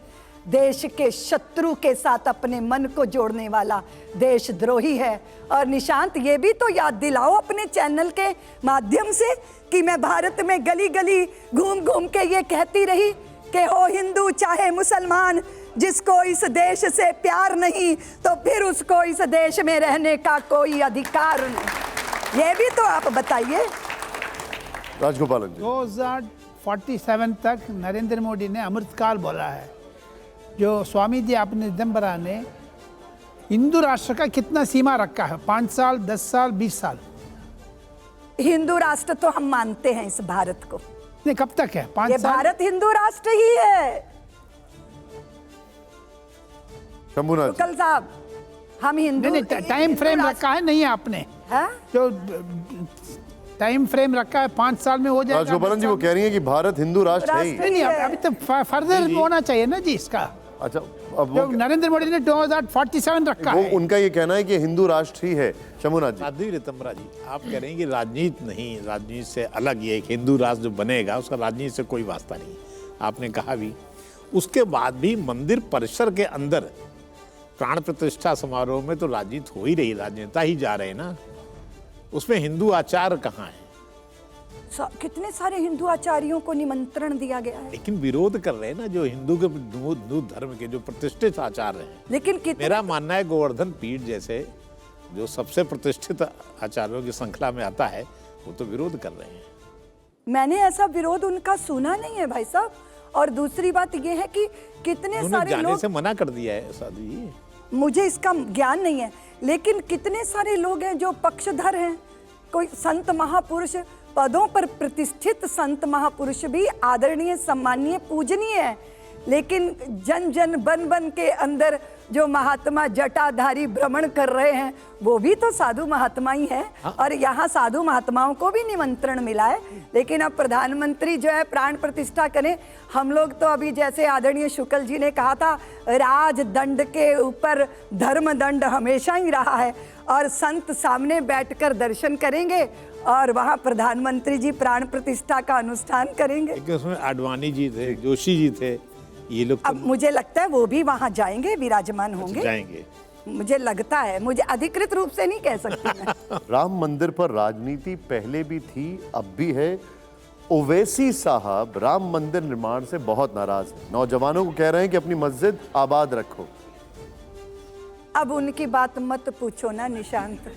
देश के शत्रु के साथ अपने मन को जोड़ने वाला देशद्रोही है। और निशांत, ये भी तो याद दिलाओ अपने चैनल के माध्यम से कि मैं भारत में गली गली घूम घूम के ये कहती रही कि हो हिंदू चाहे मुसलमान, जिसको इस देश से प्यार नहीं तो फिर उसको इस देश में रहने का कोई अधिकार नहीं। ये भी तो आप बताइए। राजगोपालन जी, 2047 तक नरेंद्र मोदी ने अमृतकाल बोला है। जो स्वामी जी आपने दिगंबरा ने हिंदू राष्ट्र का कितना सीमा रखा है? 5 साल, 10 साल, 20 साल? हिंदू राष्ट्र तो हम मानते हैं इस भारत को। नहीं, कब तक है? 5 ये साल? भारत हिंदू राष्ट्र ही है। शंभुनाथ जी, शुक्ल साहब, हम हिंदू नहीं, टाइम फ्रेम रखा है नहीं आपने? है? जो टाइम फ्रेम रखा है 5 साल में हो जाएगा। राजगोपालन जी वो कह रही है कि भारत हिंदू राष्ट्र है ही। राष्ट्र- नहीं, अभी तो फर्दर होना चाहिए ना जी इसका। अच्छा, अब जो वो नरेंद्र मोदी ने 2047 रखा है। उनका ये कहना है कि हिंदू राष्ट्र ही है। शंभुनाथ जी, साध्वी रितंबरा जी, आप कह रहे हैं कि राजनीति नहीं, राजनीति से अलग ये एक हिंदू राष्ट्र जो बनेगा उसका राजनीति से कोई वास्ता नहीं। आपने कहा भी, उसके बाद भी मंदिर परिसर के अंदर प्राण प्रतिष्ठा समारोह में तो राजनीति हो ही रही, राजनेता ही जा रहे हैं ना, उसमें हिंदू आचार कहाँ है? कितने सारे हिंदू आचार्यों को निमंत्रण दिया गया है, लेकिन विरोध कर रहे हैं ना जो हिंदू के हिंदू धर्म के जो प्रतिष्ठित आचार्य हैं। लेकिन मेरा मानना है गोवर्धन पीठ जैसे जो सबसे प्रतिष्ठित आचार्यों की श्रृंखला में आता है वो तो विरोध कर रहे हैं। मैंने ऐसा विरोध उनका सुना नहीं है भाई साहब। और दूसरी बात यह है कि कितने सारे जाने लोग, से मना कर दिया है साधु जी। मुझे इसका ज्ञान नहीं है, लेकिन कितने सारे लोग हैं जो पक्षधर हैं। कोई संत महापुरुष, पदों पर प्रतिष्ठित संत महापुरुष भी आदरणीय, सम्माननीय, पूजनीय है, लेकिन जन जन बन बन के अंदर जो महात्मा जटाधारी भ्रमण कर रहे हैं वो भी तो साधु महात्मा ही है। और यहाँ साधु महात्माओं को भी निमंत्रण मिला है, लेकिन अब प्रधानमंत्री जो है प्राण प्रतिष्ठा करें। हम लोग तो अभी जैसे आदरणीय शुक्ल जी ने कहा था, राजदंड के ऊपर धर्मदंड हमेशा ही रहा है और संत सामने बैठकर दर्शन करेंगे और वहाँ प्रधानमंत्री जी प्राण प्रतिष्ठा का अनुष्ठान करेंगे। लेकिन उसमें आडवाणी जी थे, जोशी जी थे, ये लोग अब मुझे लगता है वो भी वहाँ जाएंगे, विराजमान होंगे। जाएंगे, मुझे लगता है, मुझे अधिकृत रूप से नहीं कह सकती मैं। राम मंदिर पर राजनीति पहले भी थी, अब भी है। ओवैसी साहब राम मंदिर निर्माण से बहुत नाराज हैं। नौजवानों को कह रहे हैं कि अपनी मस्जिद आबाद रखो। अब उनकी बात मत पूछो ना निशांत।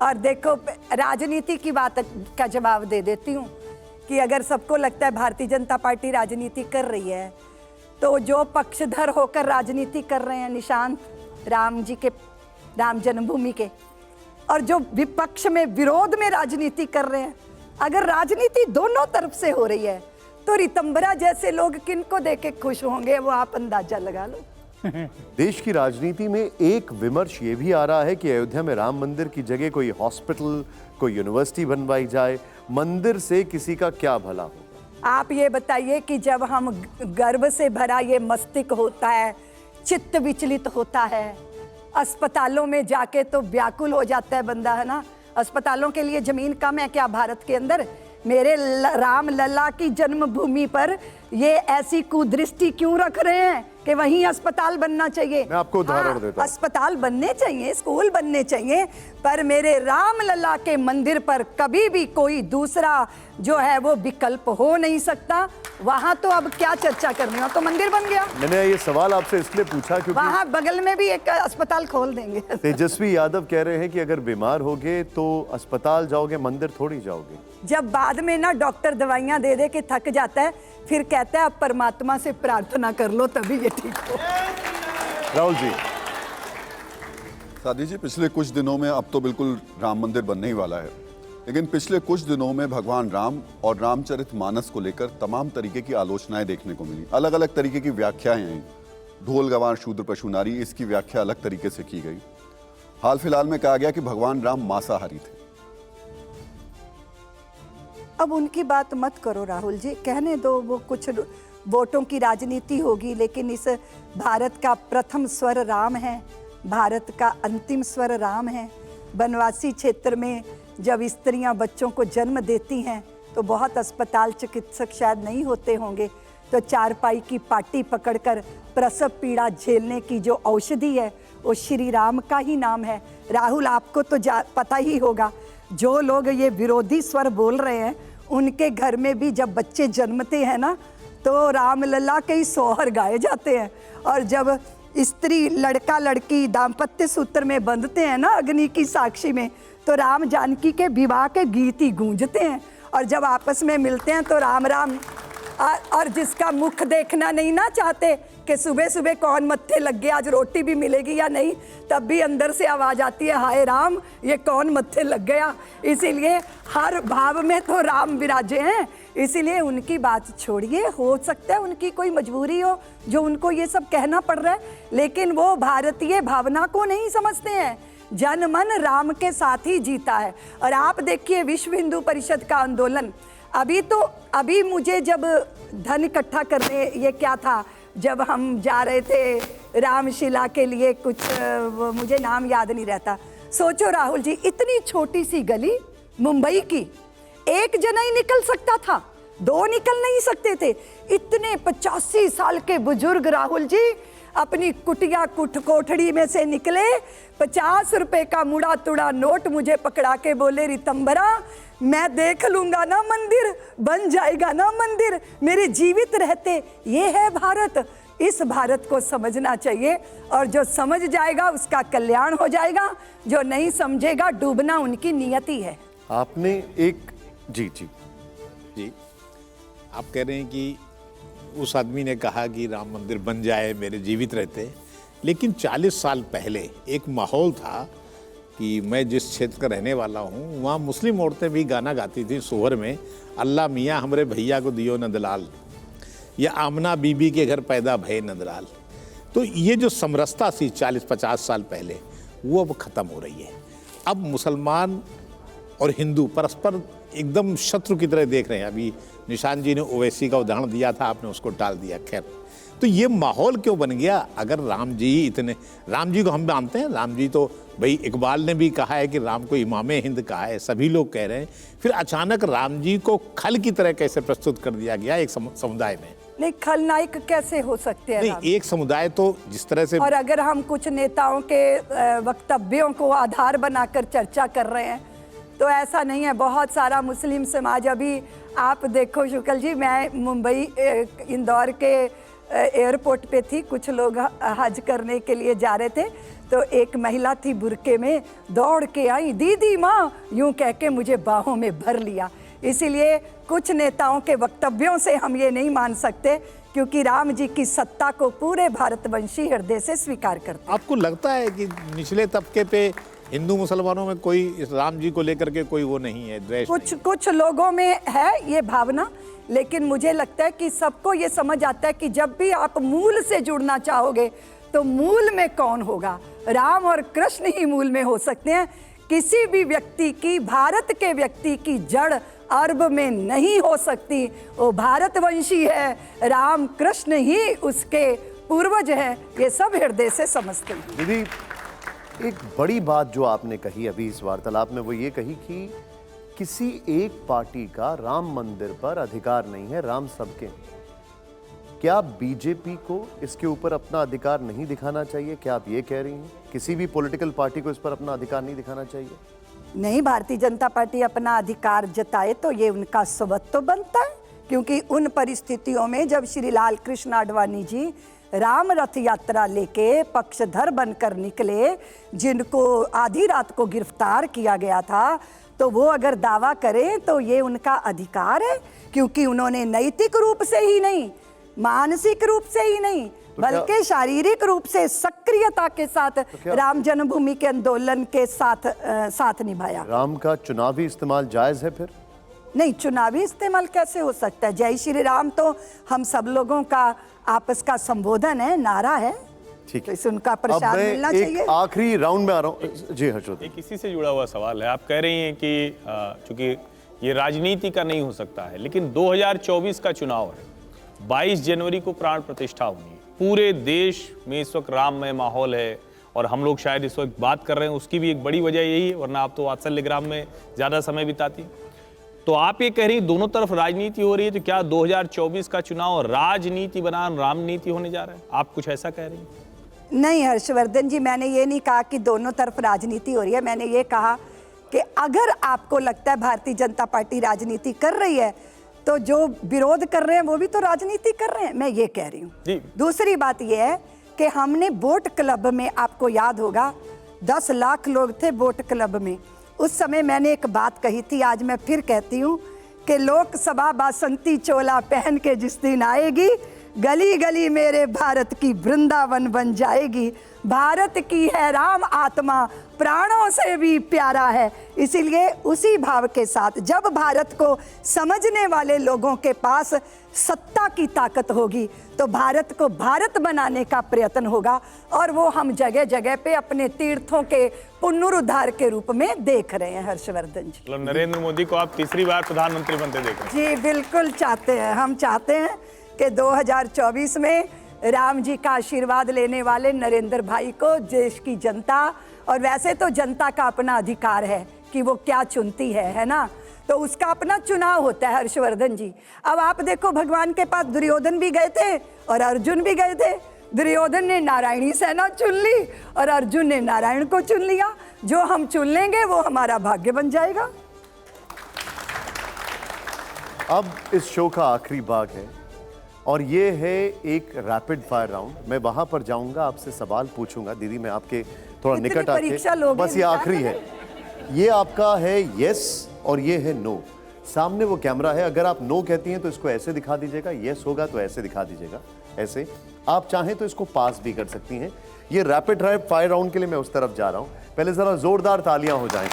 और देखो, राजनीति की बात का जवाब दे देती हूँ कि अगर सबको लगता है भारतीय जनता पार्टी राजनीति कर रही है, तो जो पक्षधर होकर राजनीति कर रहे हैं निशांत, राम जी के, राम जन्मभूमि के, और जो विपक्ष में विरोध में राजनीति कर रहे हैं, अगर राजनीति दोनों तरफ से हो रही है तो रितंबरा जैसे लोग किनको देख के खुश होंगे वो आप अंदाजा लगा लो। देश की राजनीति में एक विमर्श ये भी आ रहा है कि अयोध्या में राम मंदिर की जगह कोई हॉस्पिटल, कोई यूनिवर्सिटी बनवाई जाए। मंदिर से किसी का क्या भला होगा? आप ये बताइए कि जब हम गर्व से भरा ये मस्तिष्क होता है, चित्त विचलित होता है, अस्पतालों में जाके तो व्याकुल हो जाता है बंदा, है ना। अस्पतालों के लिए जमीन कम है क्या भारत के अंदर? मेरे राम लला की जन्मभूमि पर ये ऐसी कुदृष्टि क्यों रख रहे हैं कि वहीं अस्पताल बनना चाहिए? मैं आपको उदाहरण देता हूं। अस्पताल बनने चाहिए, स्कूल बनने चाहिए, पर मेरे राम लला के मंदिर पर कभी भी कोई दूसरा जो है वो विकल्प हो नहीं सकता। वहां तो अब क्या चर्चा करनी हो, तो मंदिर बन गया। मैंने ये सवाल आपसे इसलिए पूछा क्योंकि वहां बगल में भी एक अस्पताल खोल देंगे। तेजस्वी यादव कह रहे हैं कि अगर बीमार होगे तो अस्पताल जाओगे, मंदिर थोड़ी जाओगे। जब बाद में ना डॉक्टर दवाइयां दे दे के थक जाता है, फिर कहता है अब परमात्मा से प्रार्थना कर लो तभी ये ठीक हो। राहुल जी, साथी जी, पिछले कुछ दिनों में, अब तो बिल्कुल राम मंदिर बनने ही वाला है, लेकिन पिछले कुछ दिनों में भगवान राम और रामचरितमानस को लेकर तमाम तरीके की आलोचनाएं देखने को मिली। अलग अलग तरीके की व्याख्याएं आई। ढोल गवार शूद्र पशु नारी, इसकी व्याख्या अलग तरीके से की गई। हाल फिलहाल में कहा गया कि भगवान राम मांसाहारी थे। अब उनकी बात मत करो राहुल जी, कहने दो, वो कुछ वोटों की राजनीति होगी, लेकिन इस भारत का प्रथम स्वर राम है, भारत का अंतिम स्वर राम है। वनवासी क्षेत्र में जब स्त्रियां बच्चों को जन्म देती हैं तो बहुत अस्पताल चिकित्सक शायद नहीं होते होंगे, तो चारपाई की पाटी पकड़कर प्रसव पीड़ा झेलने की जो औषधि है वो श्री राम का ही नाम है। राहुल, आपको तो पता ही होगा, जो लोग ये विरोधी स्वर बोल रहे हैं उनके घर में भी जब बच्चे जन्मते हैं ना तो रामलला के ही सोहर गाए जाते हैं, और जब स्त्री लड़का लड़की दाम्पत्य सूत्र में बंधते हैं ना अग्नि की साक्षी में, तो राम जानकी के विवाह के गीत ही गूंजते हैं, और जब आपस में मिलते हैं तो राम राम। और जिसका मुख देखना नहीं ना चाहते कि सुबह सुबह कौन मत्थे लग गया, आज रोटी भी मिलेगी या नहीं, तब भी अंदर से आवाज आती है हाय राम ये कौन मत्थे लग गया। इसीलिए हर भाव में तो राम विराजे हैं, इसीलिए उनकी बात छोड़िए। हो सकता है उनकी कोई मजबूरी हो जो उनको ये सब कहना पड़ रहा है, लेकिन वो भारतीय भावना को नहीं समझते हैं। जन मन राम के साथ ही जीता है। और आप देखिए विश्व हिंदू परिषद का आंदोलन, अभी मुझे जब धन इकट्ठा करने, ये क्या था, जब हम जा रहे थे रामशिला के लिए, कुछ मुझे नाम याद नहीं रहता। सोचो राहुल जी, इतनी छोटी सी गली मुंबई की, एक जना ही निकल सकता था, दो निकल नहीं सकते थे। इतने 85 साल के बुजुर्ग राहुल जी अपनी कुटिया कोठड़ी में से निकले, 50 रुपए का मुड़ा तुड़ा नोट मुझे पकड़ा के बोले रितंबरा मैं देख लूंगा ना मंदिर, बन जाएगा ना मंदिर मेरे जीवित रहते। ये है भारत। इस भारत को समझना चाहिए, और जो समझ जाएगा उसका कल्याण हो जाएगा, जो नहीं समझेगा डूबना उनकी नियति है। आपने एक जी आप कह रहे हैं कि उस आदमी ने कहा कि राम मंदिर बन जाए मेरे जीवित रहते, लेकिन 40 साल पहले एक माहौल था कि मैं जिस क्षेत्र का रहने वाला हूँ वहाँ मुस्लिम औरतें भी गाना गाती थी सोहर में, अल्लाह मियाँ हमरे भैया को दियो नंदलाल, या आमना बीबी के घर पैदा भय नंदलाल। तो ये जो समरसता थी 40-50 साल पहले, वो अब ख़त्म हो रही है। अब मुसलमान और हिंदू परस्पर एकदम शत्रु की तरह देख रहे हैं। अभी निशान जी ने ओवैसी का उदाहरण दिया था, आपने उसको टाल दिया। खैर, तो ये माहौल क्यों बन गया? अगर राम जी को हम मानते हैं, राम जी तो भाई इकबाल ने भी कहा है कि राम को इमामे हिंद कहा है, सभी लोग कह रहे हैं, फिर अचानक राम जी को खल की तरह कैसे प्रस्तुत कर दिया गया एक समुदाय में? नहीं, खलनायक कैसे हो सकते हैं? नहीं, एक समुदाय तो जिस तरह से, और अगर हम कुछ नेताओं के वक्तव्यों को आधार बनाकर चर्चा कर रहे हैं तो ऐसा नहीं है। बहुत सारा मुस्लिम समाज, अभी आप देखो शुक्ल जी, मैं मुंबई इंदौर के एयरपोर्ट पे थी, कुछ लोग हज करने के लिए जा रहे थे, तो एक महिला थी बुरके में, दौड़ के आई, दीदी माँ, यूं कह के मुझे बाहों में भर लिया। इसीलिए कुछ नेताओं के वक्तव्यों से हम ये नहीं मान सकते, क्योंकि राम जी की सत्ता को पूरे भारतवंशी हृदय से स्वीकार करते। आपको लगता है कि निचले तबके पे हिंदू मुसलमानों में कोई इस राम जी को लेकर के कोई वो नहीं है, द्वेष? कुछ लोगों में है ये भावना, लेकिन मुझे लगता है कि सबको ये समझ आता है कि जब भी आप मूल से जुड़ना चाहोगे तो मूल में कौन होगा? राम और कृष्ण ही मूल में हो सकते हैं। किसी भी व्यक्ति की, भारत के व्यक्ति की जड़ अरब में नहीं हो सकती। वो भारतवंशी है, राम कृष्ण ही उसके पूर्वज हैं, ये सब हृदय से समझते हैं। दीदी, एक बड़ी बात जो आपने कही अभी इस वार्तालाप में, वो ये कही कि किसी एक पार्टी का राम मंदिर पर अधिकार नहीं है, राम सबके हैं। क्या बीजेपी को इसके ऊपर अपना अधिकार नहीं दिखाना चाहिए? क्या आप ये कह रही हैं किसी भी पॉलिटिकल पार्टी को इस पर अपना अधिकार नहीं दिखाना चाहिए? नहीं, भारतीय जनता पार्टी अपना अधिकार जताए तो ये उनका स्वत्व बनता है, क्योंकि उन परिस्थितियों में जब श्री लाल कृष्ण आडवाणी जी राम रथ यात्रा लेके पक्षधर बनकर निकले, जिनको आधी रात को गिरफ्तार किया गया था, तो वो अगर दावा करें तो ये उनका अधिकार है, क्योंकि उन्होंने नैतिक रूप से ही नहीं, मानसिक रूप से ही नहीं, बल्कि शारीरिक रूप से सक्रियता के साथ राम जन्मभूमि के आंदोलन के साथ निभाया। राम का चुनावी इस्तेमाल जायज है फिर? नहीं, चुनावी इस्तेमाल कैसे हो सकता है? जय श्री राम तो हम सब लोगों का आपस का संबोधन है, नारा है, ठीक तो इसे उनका प्रचार मिलना चाहिए। आखिरी राउंड में आ रहा हूँ जी हर्षवर्धन। एक इसी से जुड़ा हुआ सवाल है। आप कह रही हैं कि चूंकि ये राजनीति का नहीं हो सकता है, लेकिन 2024 का चुनाव है, 22 जनवरी को प्राण प्रतिष्ठा होनी है। पूरे देश में इस वक्त राममय माहौल है, और हम लोग शायद इस वक्त बात कर रहे हैं, उसकी भी एक बड़ी वजह यही है, वरना आप तो वात्सल्य ग्राम में ज़्यादा समय बिताती। तो आप ये कह रही हैं दोनों तरफ राजनीति हो रही है, तो क्या 2024 का चुनाव राजनीति बनाम रामनीति होने जा रहा है? आप कुछ ऐसा कह रही हैं? नहीं हर्षवर्धन जी, मैंने ये नहीं कहा कि दोनों तरफ राजनीति हो रही है। मैंने ये कहा कि अगर आपको लगता है भारतीय जनता पार्टी राजनीति कर रही है, तो जो विरोध कर रहे हैं वो भी तो राजनीति कर रहे हैं, मैं ये कह रही हूँ। दूसरी बात ये है कि हमने वोट क्लब में, आपको याद होगा 10 लाख लोग थे वोट क्लब में, उस समय मैंने एक बात कही थी, आज मैं फिर कहती हूँ कि लोकसभा बासंती चोला पहन के जिस दिन आएगी, गली गली मेरे भारत की वृंदावन बन जाएगी। भारत की है राम आत्मा, प्राणों से भी प्यारा है। इसीलिए उसी भाव के साथ जब भारत को समझने वाले लोगों के पास सत्ता की ताकत होगी, तो भारत को भारत बनाने का प्रयत्न होगा, और वो हम जगह जगह पे अपने तीर्थों के पुनरुद्धार के रूप में देख रहे हैं। हर्षवर्धन जी, मतलब नरेंद्र मोदी को आप तीसरी बार प्रधानमंत्री बनते देख रहे हैं? जी बिल्कुल चाहते हैं। हम चाहते हैं कि 2024 में राम जी का आशीर्वाद लेने वाले नरेंद्र भाई को देश की जनता, और वैसे तो जनता का अपना अधिकार है कि वो क्या चुनती है ना, तो उसका अपना चुनाव होता है हर्षवर्धन जी। अब आप देखो, भगवान के पास दुर्योधन भी गए थे और अर्जुन भी गए थे। दुर्योधन ने नारायणी सेना चुन ली और अर्जुन ने नारायण को चुन लिया। जो हम चुन लेंगे वो हमारा भाग्य बन जाएगा। अब इस शो का आखिरी भाग है, और ये है एक रैपिड फायर राउंड। मैं वहां पर जाऊंगा, आपसे सवाल पूछूंगा। दीदी, मैं आपके थोड़ा कितनी निकट परीक्षा आके, लोगे बस ये आखिरी है। ये आपका है यस और ये है नो। सामने वो कैमरा है, अगर आप नो कहती हैं तो इसको ऐसे दिखा दीजिएगा, यस होगा तो ऐसे दिखा दीजिएगा, ऐसे। आप चाहें तो इसको पास भी कर सकती हैं। ये रैपिड फायर राउंड के लिए मैं उस तरफ जा रहा हूं। पहले जरा जोरदार तालियां हो जाएं।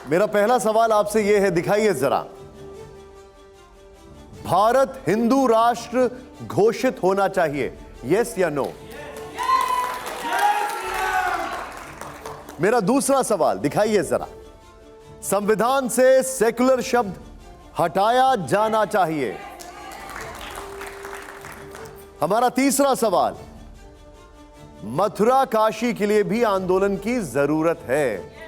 मेरा पहला सवाल आपसे यह है, दिखाइए जरा, भारत हिंदू राष्ट्र घोषित होना चाहिए, यस या नो? मेरा दूसरा सवाल, दिखाइए जरा, संविधान से सेकुलर शब्द हटाया जाना चाहिए। हमारा तीसरा सवाल, मथुरा काशी के लिए भी आंदोलन की जरूरत है?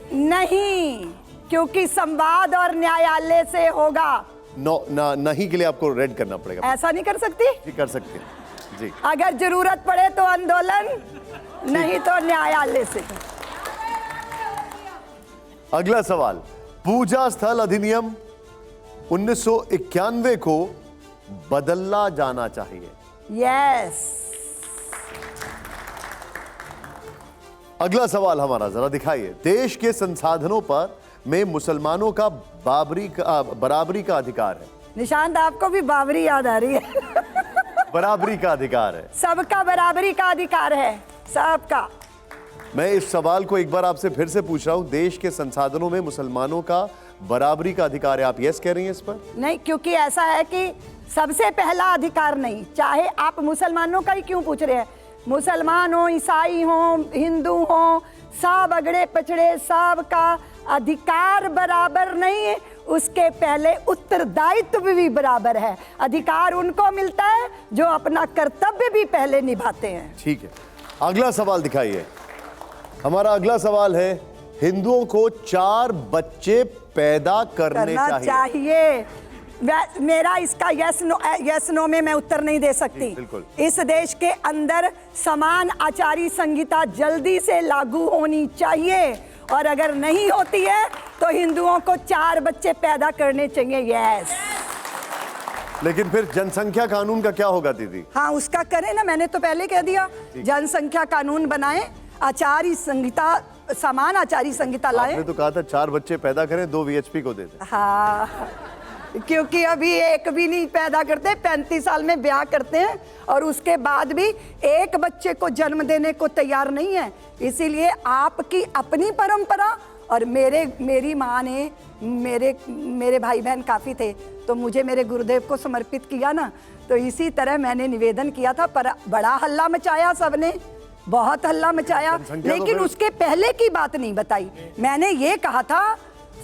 नहीं, क्योंकि संवाद और न्यायालय से होगा। नहीं के लिए आपको रेड करना पड़ेगा। ऐसा नहीं कर सकती? जी कर सकते हैं जी। अगर जरूरत पड़े तो आंदोलन, नहीं तो न्यायालय से। अगला सवाल, पूजा स्थल अधिनियम 1991 को बदलना जाना चाहिए? यस। अगला सवाल हमारा, जरा दिखाइए, देश के संसाधनों पर में मुसलमानों का बराबरी का अधिकार है? निशांत, आपको भी बाबरी याद आ रही है। बराबरी का अधिकार है, सबका बराबरी का अधिकार है, सबका। मैं इस सवाल को एक बार आपसे फिर से पूछ रहा हूं, देश के संसाधनों में मुसलमानों का बराबरी का अधिकार है, आप यस कह रही हैं इस पर? नहीं, क्योंकि ऐसा है कि सबसे पहला अधिकार नहीं, चाहे आप मुसलमानों का ही क्यों पूछ रहे हैं, मुसलमान हो, ईसाई हो, हिंदू हो, सब अगड़े पछड़े, सब का अधिकार बराबर नहीं है, उसके पहले उत्तरदायित्व भी बराबर है। अधिकार उनको मिलता है जो अपना कर्तव्य भी पहले निभाते हैं। ठीक है, अगला सवाल दिखाइए। हमारा अगला सवाल है, हिंदुओं को 4 बच्चे पैदा करना चाहिए। मेरा इसका यस नो में मैं उत्तर नहीं दे सकती। बिल्कुल। इस देश के अंदर समान आचारी संहिता जल्दी से लागू होनी चाहिए, और अगर नहीं होती है तो हिंदुओं को 4 बच्चे पैदा करने चाहिए। यस। लेकिन फिर जनसंख्या कानून का क्या होगा दीदी? हाँ, उसका करें ना, मैंने तो पहले कह दिया, जनसंख्या कानून बनाएं, आचारी संहिता, समान आचारी संहिता लाएं। आपने तो कहा था 4 बच्चे पैदा करें, 2 वीएचपी को दे दें। हाँ, क्योंकि अभी एक भी नहीं पैदा करते, 35 साल में ब्याह करते हैं और उसके बाद भी एक बच्चे को जन्म देने को तैयार नहीं है। इसीलिए आपकी अपनी परंपरा और मेरी माँ ने, मेरे भाई बहन काफ़ी थे तो मुझे मेरे गुरुदेव को समर्पित किया ना, तो इसी तरह मैंने निवेदन किया था। पर बड़ा हल्ला मचाया सबने, बहुत हल्ला मचाया, लेकिन उसके पहले की बात नहीं बताई। मैंने ये कहा था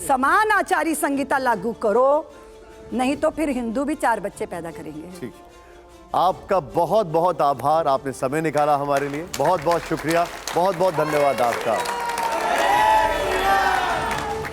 समान आचारी संहिता लागू करो, नहीं तो फिर हिंदू भी 4 बच्चे पैदा करेंगे। ठीक, आपका बहुत बहुत आभार, आपने समय निकाला हमारे लिए, बहुत बहुत शुक्रिया, बहुत बहुत धन्यवाद आपका।